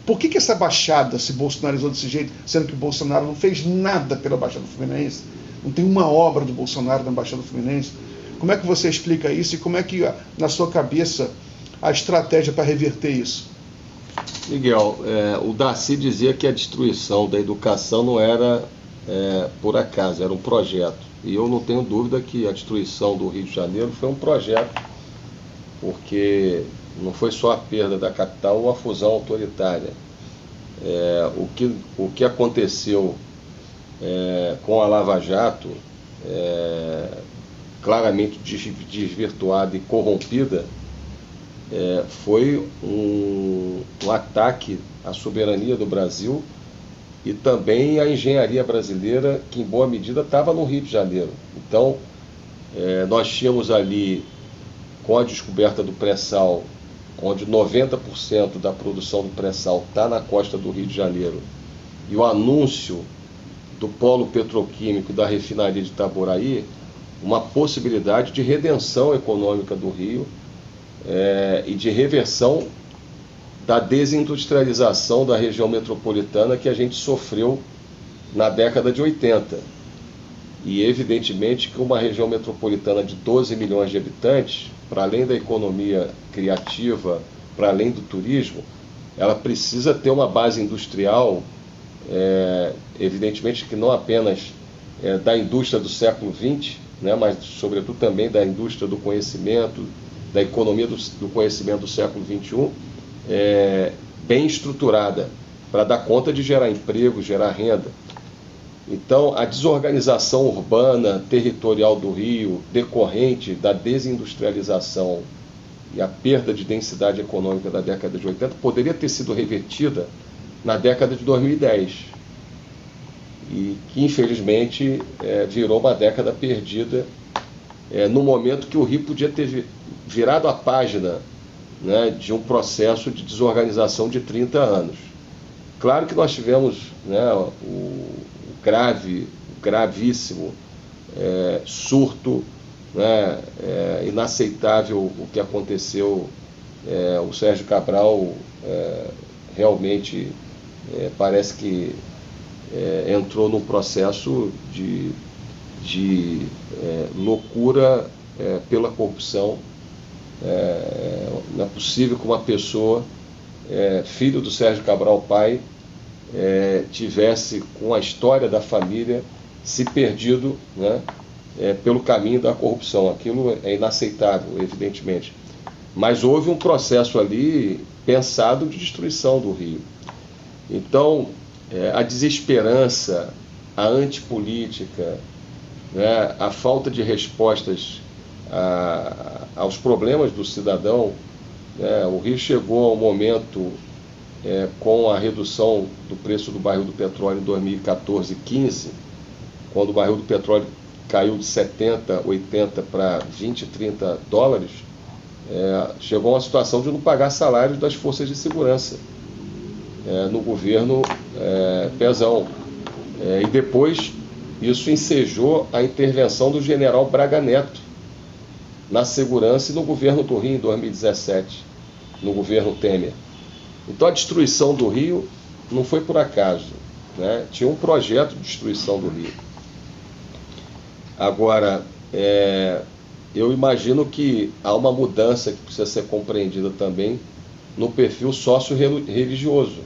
por que essa Baixada se bolsonarizou desse jeito, sendo que o Bolsonaro não fez nada pela Baixada Fluminense? Não tem uma obra do Bolsonaro na Baixada Fluminense. Como é que você explica isso e como é que, na sua cabeça, a estratégia para reverter isso? Miguel, o Darcy dizia que a destruição da educação não era por acaso, era um projeto. E eu não tenho dúvida que a destruição do Rio de Janeiro foi um projeto, porque não foi só a perda da capital ou a fusão autoritária. O que aconteceu com a Lava Jato, claramente desvirtuada e corrompida, foi um ataque à soberania do Brasil e também à engenharia brasileira, que em boa medida estava no Rio de Janeiro. Então, nós tínhamos ali, com a descoberta do pré-sal, onde 90% da produção do pré-sal está na costa do Rio de Janeiro, e o anúncio do polo petroquímico da refinaria de Itaboraí, uma possibilidade de redenção econômica do Rio, e de reversão da desindustrialização da região metropolitana que a gente sofreu na década de 80. E evidentemente que uma região metropolitana de 12 milhões de habitantes, para além da economia criativa, para além do turismo, ela precisa ter uma base industrial, evidentemente que não apenas da indústria do século XX, né, mas sobretudo também da indústria do conhecimento, da economia do conhecimento do século XXI, bem estruturada, para dar conta de gerar emprego, gerar renda. Então, a desorganização urbana, territorial do Rio, decorrente da desindustrialização e a perda de densidade econômica da década de 80, poderia ter sido revertida na década de 2010. E que, infelizmente, virou uma década perdida, no momento que o Rio podia ter virado a página, né, de um processo de desorganização de 30 anos. Claro que nós tivemos, né, o gravíssimo surto, né, inaceitável o que aconteceu. O Sérgio Cabral realmente parece que entrou num processo de loucura pela corrupção. Não é possível que uma pessoa, filho do Sérgio Cabral pai, tivesse, com a história da família, se perdido, né, pelo caminho da corrupção. Aquilo é inaceitável, evidentemente. Mas houve um processo ali pensado de destruição do Rio. Então, a desesperança, a antipolítica, né, a falta de respostas aos problemas do cidadão, né, o Rio chegou ao momento, com a redução do preço do barril do petróleo em 2014 e 2015, quando o barril do petróleo caiu de 70, 80 para 20, 30 dólares, chegou a uma situação de não pagar salários das forças de segurança no governo Pezão. E depois isso ensejou a intervenção do general Braga Neto na segurança e no governo do Rio em 2017, no governo Temer. Então a destruição do Rio não foi por acaso, né? Tinha um projeto de destruição do Rio. Agora, eu imagino que há uma mudança que precisa ser compreendida também no perfil sócio-religioso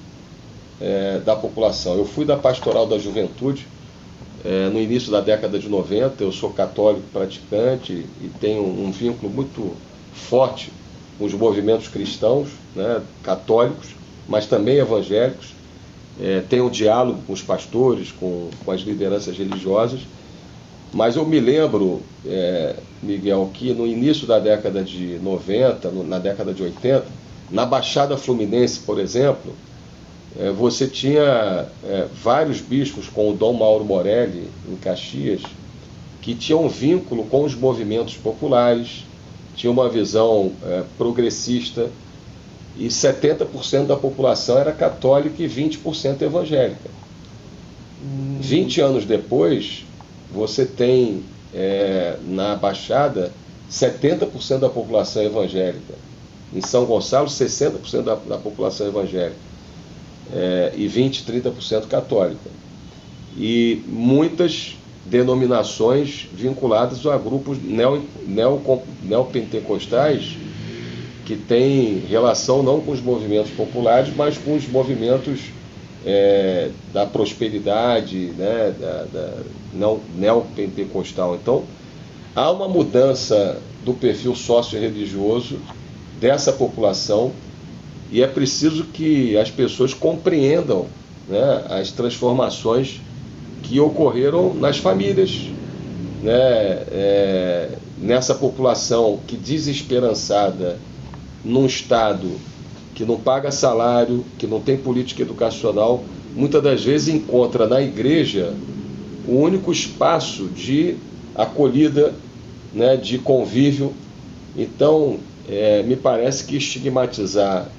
da população. Eu fui da Pastoral da Juventude no início da década de 90, eu sou católico praticante e tenho um vínculo muito forte com os movimentos cristãos, né, católicos, mas também evangélicos. Tenho um diálogo com os pastores, com as lideranças religiosas, mas eu me lembro, Miguel, que no início da década de 90, na década de 80, na Baixada Fluminense, por exemplo, você tinha vários bispos, com o Dom Mauro Morelli, em Caxias, que tinham um vínculo com os movimentos populares, tinham uma visão progressista, e 70% da população era católica e 20% evangélica. 20 anos depois, você tem na Baixada 70% da população evangélica. Em São Gonçalo, 60% da população evangélica. E 20%, 30% católica. E muitas denominações vinculadas a grupos neopentecostais que têm relação não com os movimentos populares, mas com os movimentos da prosperidade, né, neopentecostal. Então, há uma mudança do perfil sócio-religioso dessa população e é preciso que as pessoas compreendam, né, as transformações que ocorreram nas famílias, né, nessa população que desesperançada, num Estado que não paga salário, que não tem política educacional, muitas das vezes encontra na igreja o único espaço de acolhida, né, de convívio. Então, me parece que estigmatizar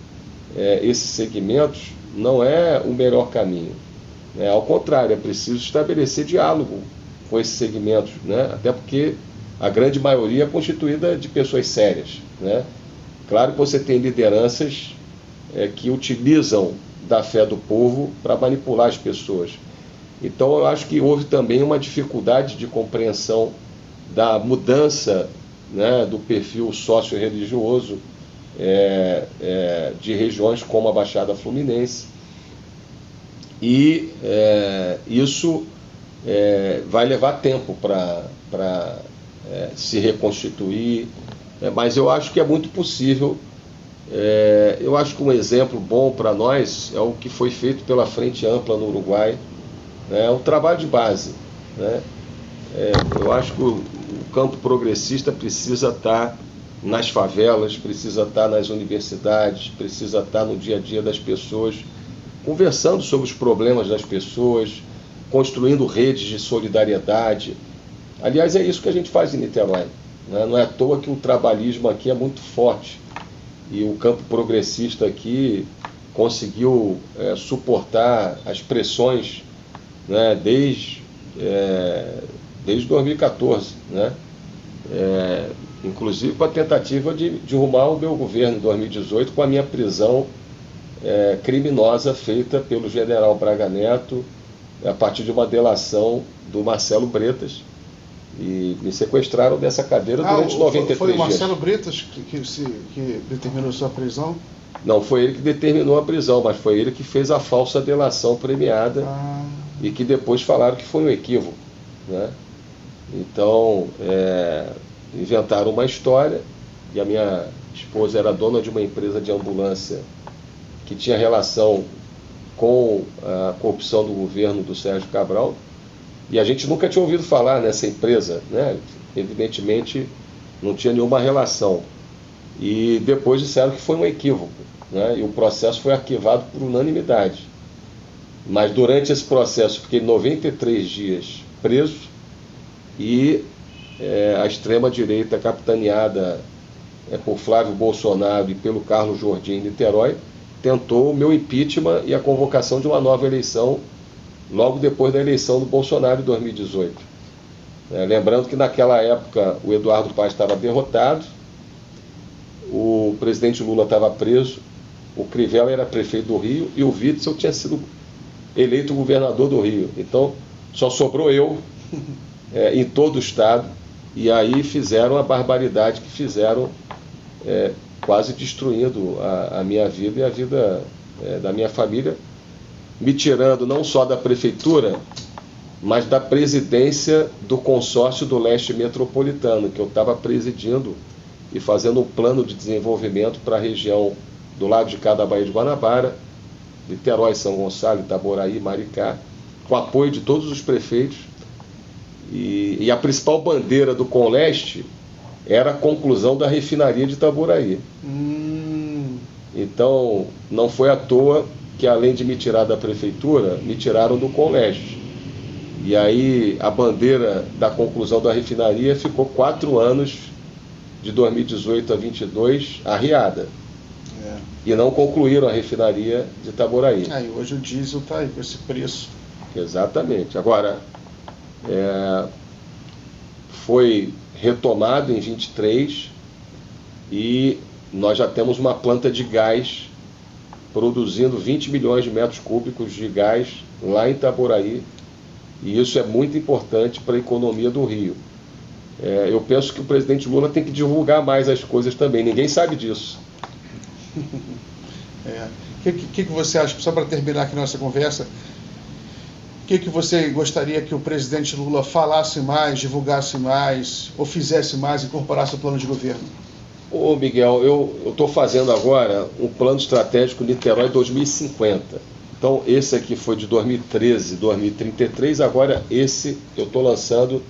esses segmentos não é o melhor caminho. Ao contrário, é preciso estabelecer diálogo com esses segmentos, né? Até porque a grande maioria é constituída de pessoas sérias, né? Claro que você tem lideranças que utilizam da fé do povo para manipular as pessoas. Então eu acho que houve também uma dificuldade de compreensão da mudança, né, do perfil sócio-religioso de regiões como a Baixada Fluminense. E isso vai levar tempo para se reconstituir, mas eu acho que é muito possível. Eu acho que um exemplo bom para nós é o que foi feito pela Frente Ampla no Uruguai, né, o trabalho de base, né? Eu acho que o campo progressista precisa estar nas favelas, precisa estar nas universidades, precisa estar no dia a dia das pessoas, conversando sobre os problemas das pessoas, construindo redes de solidariedade. Aliás, é isso que a gente faz em Niterói, né? Não é à toa que o trabalhismo aqui é muito forte e o campo progressista aqui conseguiu suportar as pressões, né, desde 2014, né? Inclusive com a tentativa de derrubar o meu governo em 2018 com a minha prisão criminosa feita pelo general Braga Neto a partir de uma delação do Marcelo Bretas, e me sequestraram dessa cadeira durante 93 dias. Foi o Marcelo Bretas que determinou sua prisão? Não foi ele que determinou a prisão, mas foi ele que fez a falsa delação premiada e que depois falaram que foi um equívoco, né? Então, inventaram uma história, e a minha esposa era dona de uma empresa de ambulância que tinha relação com a corrupção do governo do Sérgio Cabral, e a gente nunca tinha ouvido falar nessa empresa, né? Evidentemente não tinha nenhuma relação, e depois disseram que foi um equívoco, né? E o processo foi arquivado por unanimidade. Mas durante esse processo fiquei 93 dias preso e a extrema-direita, capitaneada por Flávio Bolsonaro e pelo Carlos Jordim em Niterói, tentou o meu impeachment e a convocação de uma nova eleição logo depois da eleição do Bolsonaro em 2018. Lembrando que naquela época o Eduardo Paes estava derrotado, o presidente Lula estava preso, o Crivella era prefeito do Rio e o Witzel tinha sido eleito governador do Rio. Então só sobrou eu em todo o estado, e aí fizeram a barbaridade que fizeram, quase destruindo a minha vida e a vida da minha família, me tirando não só da prefeitura, mas da presidência do consórcio do leste metropolitano, que eu estava presidindo e fazendo um plano de desenvolvimento para a região do lado de cá da Baía de Guanabara, Niterói, São Gonçalo, Itaboraí, Maricá, com apoio de todos os prefeitos. E a principal bandeira do Conleste era a conclusão da refinaria de Itaboraí. Então, não foi à toa que, além de me tirar da prefeitura, me tiraram do Conleste. E aí a bandeira da conclusão da refinaria ficou 4 anos, de 2018 a 2022, arriada. E não concluíram a refinaria de Itaboraí. E hoje o diesel está aí com esse preço. Exatamente. Agora, foi retomado em 23 e nós já temos uma planta de gás produzindo 20 milhões de metros cúbicos de gás lá em Itaboraí, e isso é muito importante para a economia do Rio. Eu penso que o presidente Lula tem que divulgar mais as coisas também, ninguém sabe disso. O que você acha, só para terminar aqui nossa conversa, o que você gostaria que o presidente Lula falasse mais, divulgasse mais, ou fizesse mais, incorporasse ao plano de governo? Ô Miguel, eu estou fazendo agora um plano estratégico Niterói 2050. Então esse aqui foi de 2013, 2033, agora esse eu estou lançando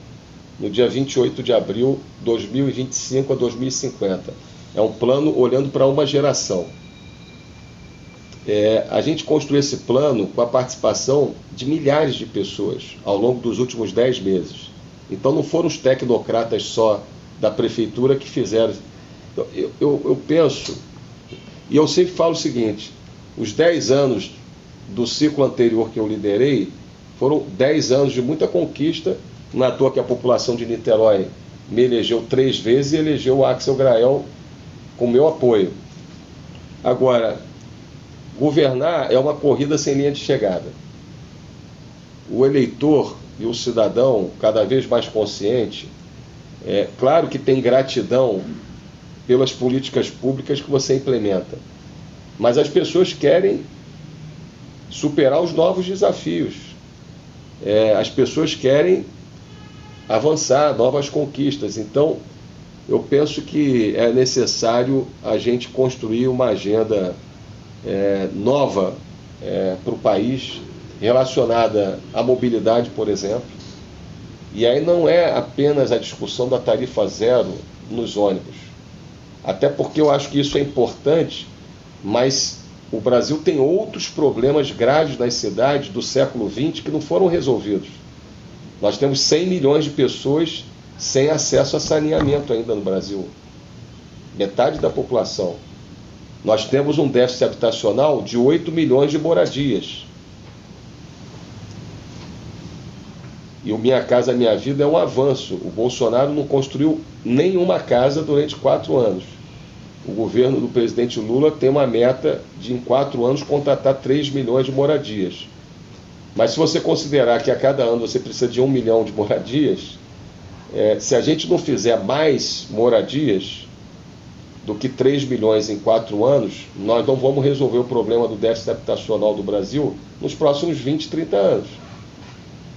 no dia 28 de abril, 2025 a 2050. É um plano olhando para uma geração. A gente construiu esse plano com a participação de milhares de pessoas ao longo dos últimos 10 meses. Então não foram os tecnocratas só da prefeitura que fizeram. Eu penso, e eu sempre falo o seguinte, os 10 anos do ciclo anterior que eu liderei foram 10 anos de muita conquista. Não é à toa que a população de Niterói me elegeu 3 vezes e elegeu o Axel Grael com meu apoio. Agora, governar é uma corrida sem linha de chegada. O eleitor e o cidadão, cada vez mais consciente, claro que tem gratidão pelas políticas públicas que você implementa, mas as pessoas querem superar os novos desafios. As pessoas querem avançar, novas conquistas. Então, eu penso que é necessário a gente construir uma agenda nova para o país, relacionada à mobilidade, por exemplo. E aí não é apenas a discussão da tarifa zero nos ônibus, até porque eu acho que isso é importante, mas o Brasil tem outros problemas graves nas cidades do século XX que não foram resolvidos. Nós temos 100 milhões de pessoas sem acesso a saneamento ainda no Brasil. Metade da população. Nós temos um déficit habitacional de 8 milhões de moradias. E o Minha Casa Minha Vida é um avanço. O Bolsonaro não construiu nenhuma casa durante 4 anos. O governo do presidente Lula tem uma meta de, em 4 anos, contratar 3 milhões de moradias. Mas se você considerar que a cada ano você precisa de 1 milhão de moradias, se a gente não fizer mais moradias do que 3 milhões em 4 anos, nós não vamos resolver o problema do déficit habitacional do Brasil nos próximos 20, 30 anos.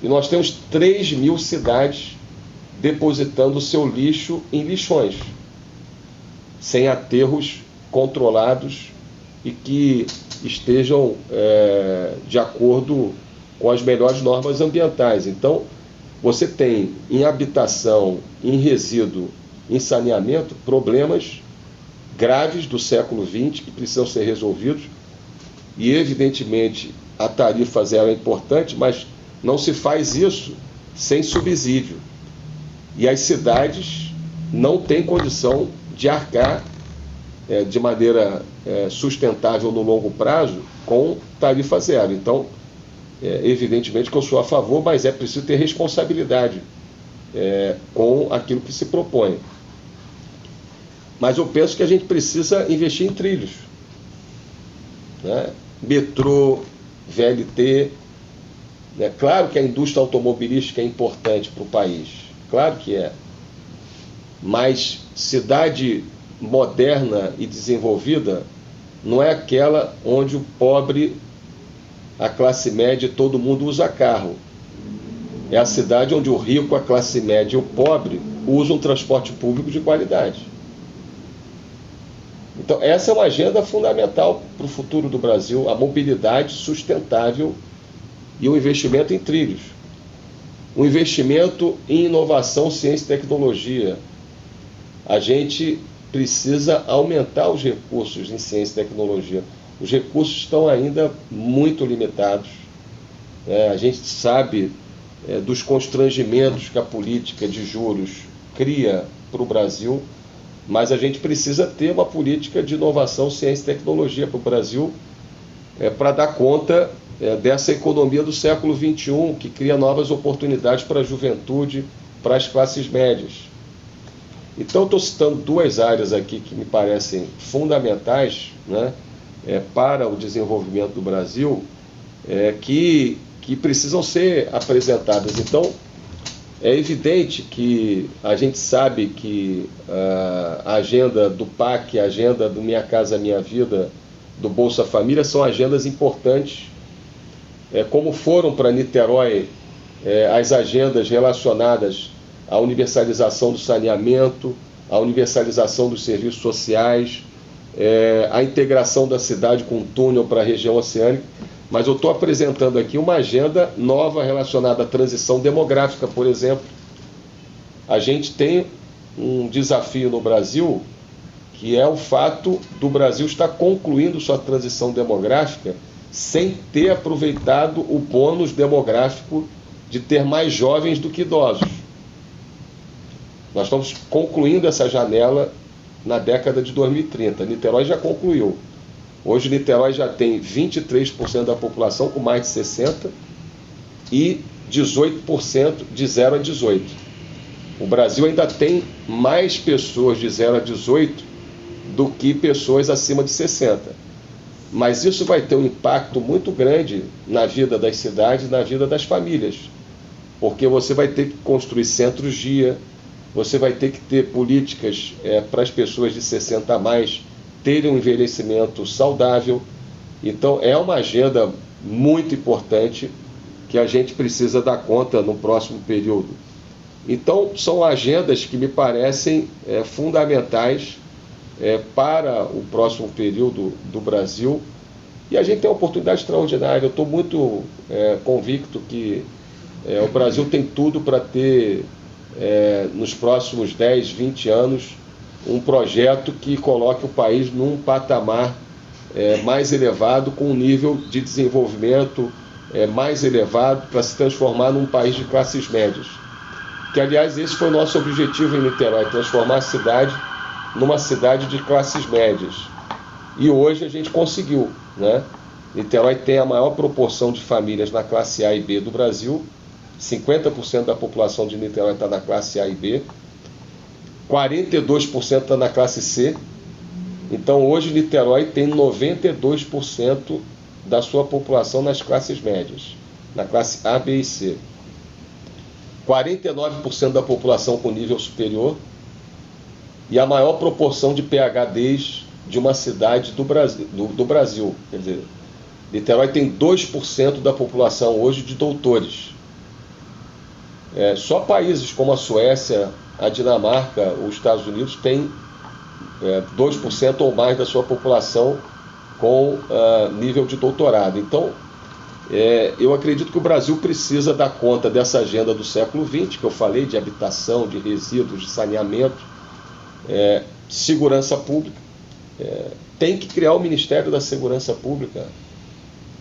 E nós temos 3 mil cidades depositando o seu lixo em lixões, sem aterros controlados e que estejam de acordo com as melhores normas ambientais. Então, você tem em habitação, em resíduo, em saneamento, problemas graves do século XX que precisam ser resolvidos. E, evidentemente, a tarifa zero é importante, mas não se faz isso sem subsídio. E as cidades não têm condição de arcar de maneira sustentável no longo prazo com tarifa zero. Então, evidentemente que eu sou a favor, mas é preciso ter responsabilidade com aquilo que se propõe. Mas eu penso que a gente precisa investir em trilhos, né? Metrô, VLT. Claro que a indústria automobilística é importante para o país, claro que é. Mas cidade moderna e desenvolvida não é aquela onde o pobre, a classe média e todo mundo usa carro. É a cidade onde o rico, a classe média e o pobre usam transporte público de qualidade. Então, essa é uma agenda fundamental para o futuro do Brasil, a mobilidade sustentável e o investimento em trilhos. O investimento em inovação, ciência e tecnologia. A gente precisa aumentar os recursos em ciência e tecnologia. Os recursos estão ainda muito limitados. A gente sabe dos constrangimentos que a política de juros cria para o Brasil, mas a gente precisa ter uma política de inovação, ciência e tecnologia para o Brasil para dar conta dessa economia do século XXI, que cria novas oportunidades para a juventude, para as classes médias. Então, estou citando duas áreas aqui que me parecem fundamentais, né, para o desenvolvimento do Brasil, que precisam ser apresentadas. Então, é evidente que a gente sabe que a agenda do PAC, a agenda do Minha Casa Minha Vida, do Bolsa Família, são agendas importantes, como foram para Niterói as agendas relacionadas à universalização do saneamento, à universalização dos serviços sociais, a integração da cidade com um túnel para a região oceânica. Mas eu estou apresentando aqui uma agenda nova relacionada à transição demográfica, por exemplo. A gente tem um desafio no Brasil, que é o fato do Brasil estar concluindo sua transição demográfica sem ter aproveitado o bônus demográfico de ter mais jovens do que idosos. Nós estamos concluindo essa janela na década de 2030. Niterói já concluiu. Hoje, Niterói já tem 23% da população com mais de 60 e 18% de 0 a 18. O Brasil ainda tem mais pessoas de 0 a 18 do que pessoas acima de 60. Mas isso vai ter um impacto muito grande na vida das cidades, na vida das famílias. Porque você vai ter que construir centros-dia, você vai ter que ter políticas para as pessoas de 60 a mais terem um envelhecimento saudável. Então, é uma agenda muito importante que a gente precisa dar conta no próximo período. Então, são agendas que me parecem fundamentais para o próximo período do Brasil. E a gente tem uma oportunidade extraordinária. Eu estou muito convicto que o Brasil tem tudo para ter, nos próximos 10, 20 anos, um projeto que coloque o país num patamar mais elevado, com um nível de desenvolvimento mais elevado, para se transformar num país de classes médias. Que, aliás, esse foi o nosso objetivo em Niterói, transformar a cidade numa cidade de classes médias. E hoje a gente conseguiu, né? Niterói tem a maior proporção de famílias na classe A e B do Brasil. 50% da população de Niterói está na classe A e B. 42% está na classe C. Então, hoje, Niterói tem 92% da sua população nas classes médias, na classe A, B e C. 49% da população com nível superior e a maior proporção de PhDs de uma cidade do Brasil. Quer dizer, Niterói tem 2% da população hoje de doutores. Só países como a Suécia, a Dinamarca, os Estados Unidos têm 2% ou mais da sua população com nível de doutorado. Então, eu acredito que o Brasil precisa dar conta dessa agenda do século XX, que eu falei, de habitação, de resíduos, de saneamento, segurança pública. Tem que criar o Ministério da Segurança Pública.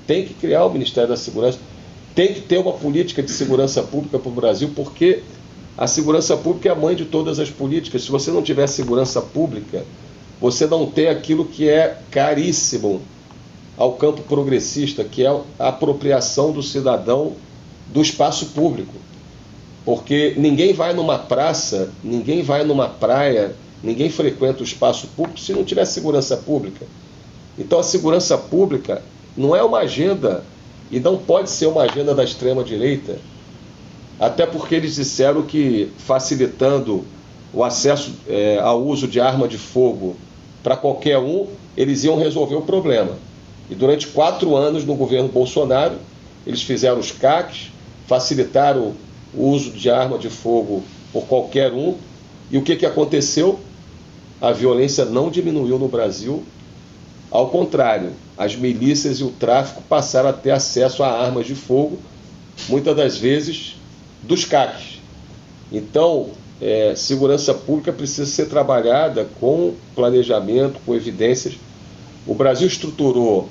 Tem que criar o Ministério da Segurança. tem que ter uma política de segurança pública para o Brasil, porque a segurança pública é a mãe de todas as políticas. Se você não tiver segurança pública, você não tem aquilo que é caríssimo ao campo progressista, que é a apropriação do cidadão do espaço público. Porque ninguém vai numa praça, ninguém vai numa praia, ninguém frequenta o espaço público se não tiver segurança pública. Então a segurança pública não é uma agenda, e não pode ser uma agenda da extrema-direita, até porque eles disseram que facilitando o acesso ao uso de arma de fogo para qualquer um, eles iam resolver o problema. E durante 4 anos no governo Bolsonaro, eles fizeram os CACs, facilitaram o uso de arma de fogo por qualquer um, e o que aconteceu? A violência não diminuiu no Brasil, ao contrário, as milícias e o tráfico passaram a ter acesso a armas de fogo, muitas das vezes dos CACs. Então, segurança pública precisa ser trabalhada com planejamento, com evidências. O Brasil estruturou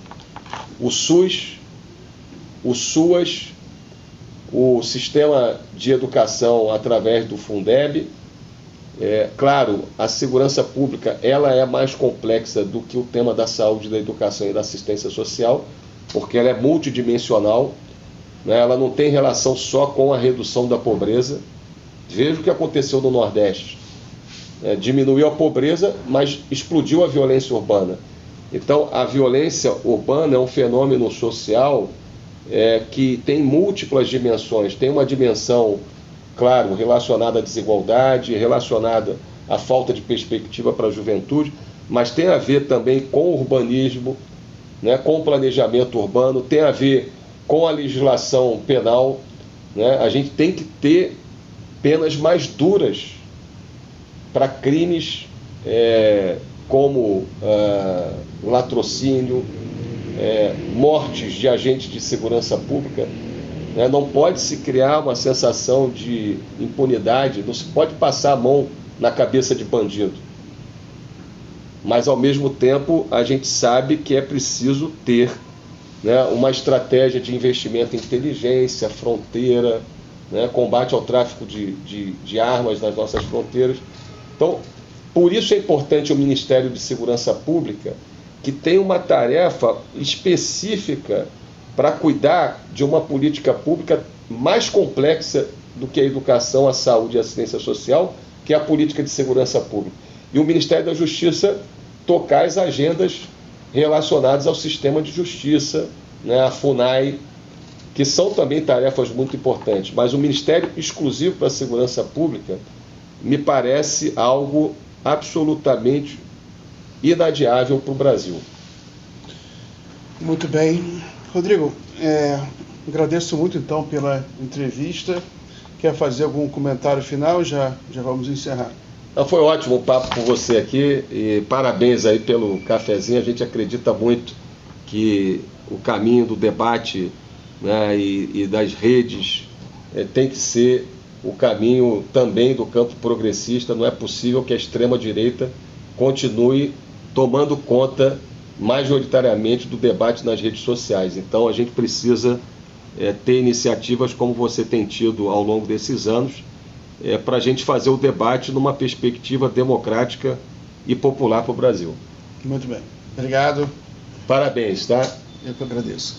o SUS, o SUAS, o sistema de educação através do Fundeb. Claro, a segurança pública ela é mais complexa do que o tema da saúde, da educação e da assistência social, porque ela é multidimensional, né? Ela não tem relação só com a redução da pobreza. Veja o que aconteceu no Nordeste. Diminuiu a pobreza, mas explodiu a violência urbana. Então, a violência urbana é um fenômeno social que tem múltiplas dimensões. Tem uma dimensão, claro, relacionada à desigualdade, relacionada à falta de perspectiva para a juventude, mas tem a ver também com o urbanismo, né, com o planejamento urbano, tem a ver com a legislação penal, né? A gente tem que ter penas mais duras para crimes como latrocínio, mortes de agentes de segurança pública. Não pode se criar uma sensação de impunidade, não se pode passar a mão na cabeça de bandido. Mas, ao mesmo tempo, a gente sabe que é preciso ter, né, uma estratégia de investimento em inteligência, fronteira, né, combate ao tráfico de armas nas nossas fronteiras. Então, por isso é importante o Ministério de Segurança Pública, que tem uma tarefa específica para cuidar de uma política pública mais complexa do que a educação, a saúde e a assistência social, que é a política de segurança pública. E o Ministério da Justiça tocar as agendas relacionadas ao sistema de justiça, né, a FUNAI, que são também tarefas muito importantes. Mas o Ministério exclusivo para a segurança pública me parece algo absolutamente inadiável para o Brasil. Muito bem. Rodrigo, agradeço muito então pela entrevista. Quer fazer algum comentário final? Já vamos encerrar. Foi ótimo o papo com você aqui e parabéns aí pelo cafezinho. A gente acredita muito que o caminho do debate, né, e das redes tem que ser o caminho também do campo progressista. Não é possível que a extrema-direita continue tomando conta majoritariamente do debate nas redes sociais. Então a gente precisa ter iniciativas como você tem tido ao longo desses anos, para a gente fazer o debate numa perspectiva democrática e popular para o Brasil. Muito bem. Obrigado. Parabéns, tá? Eu que agradeço.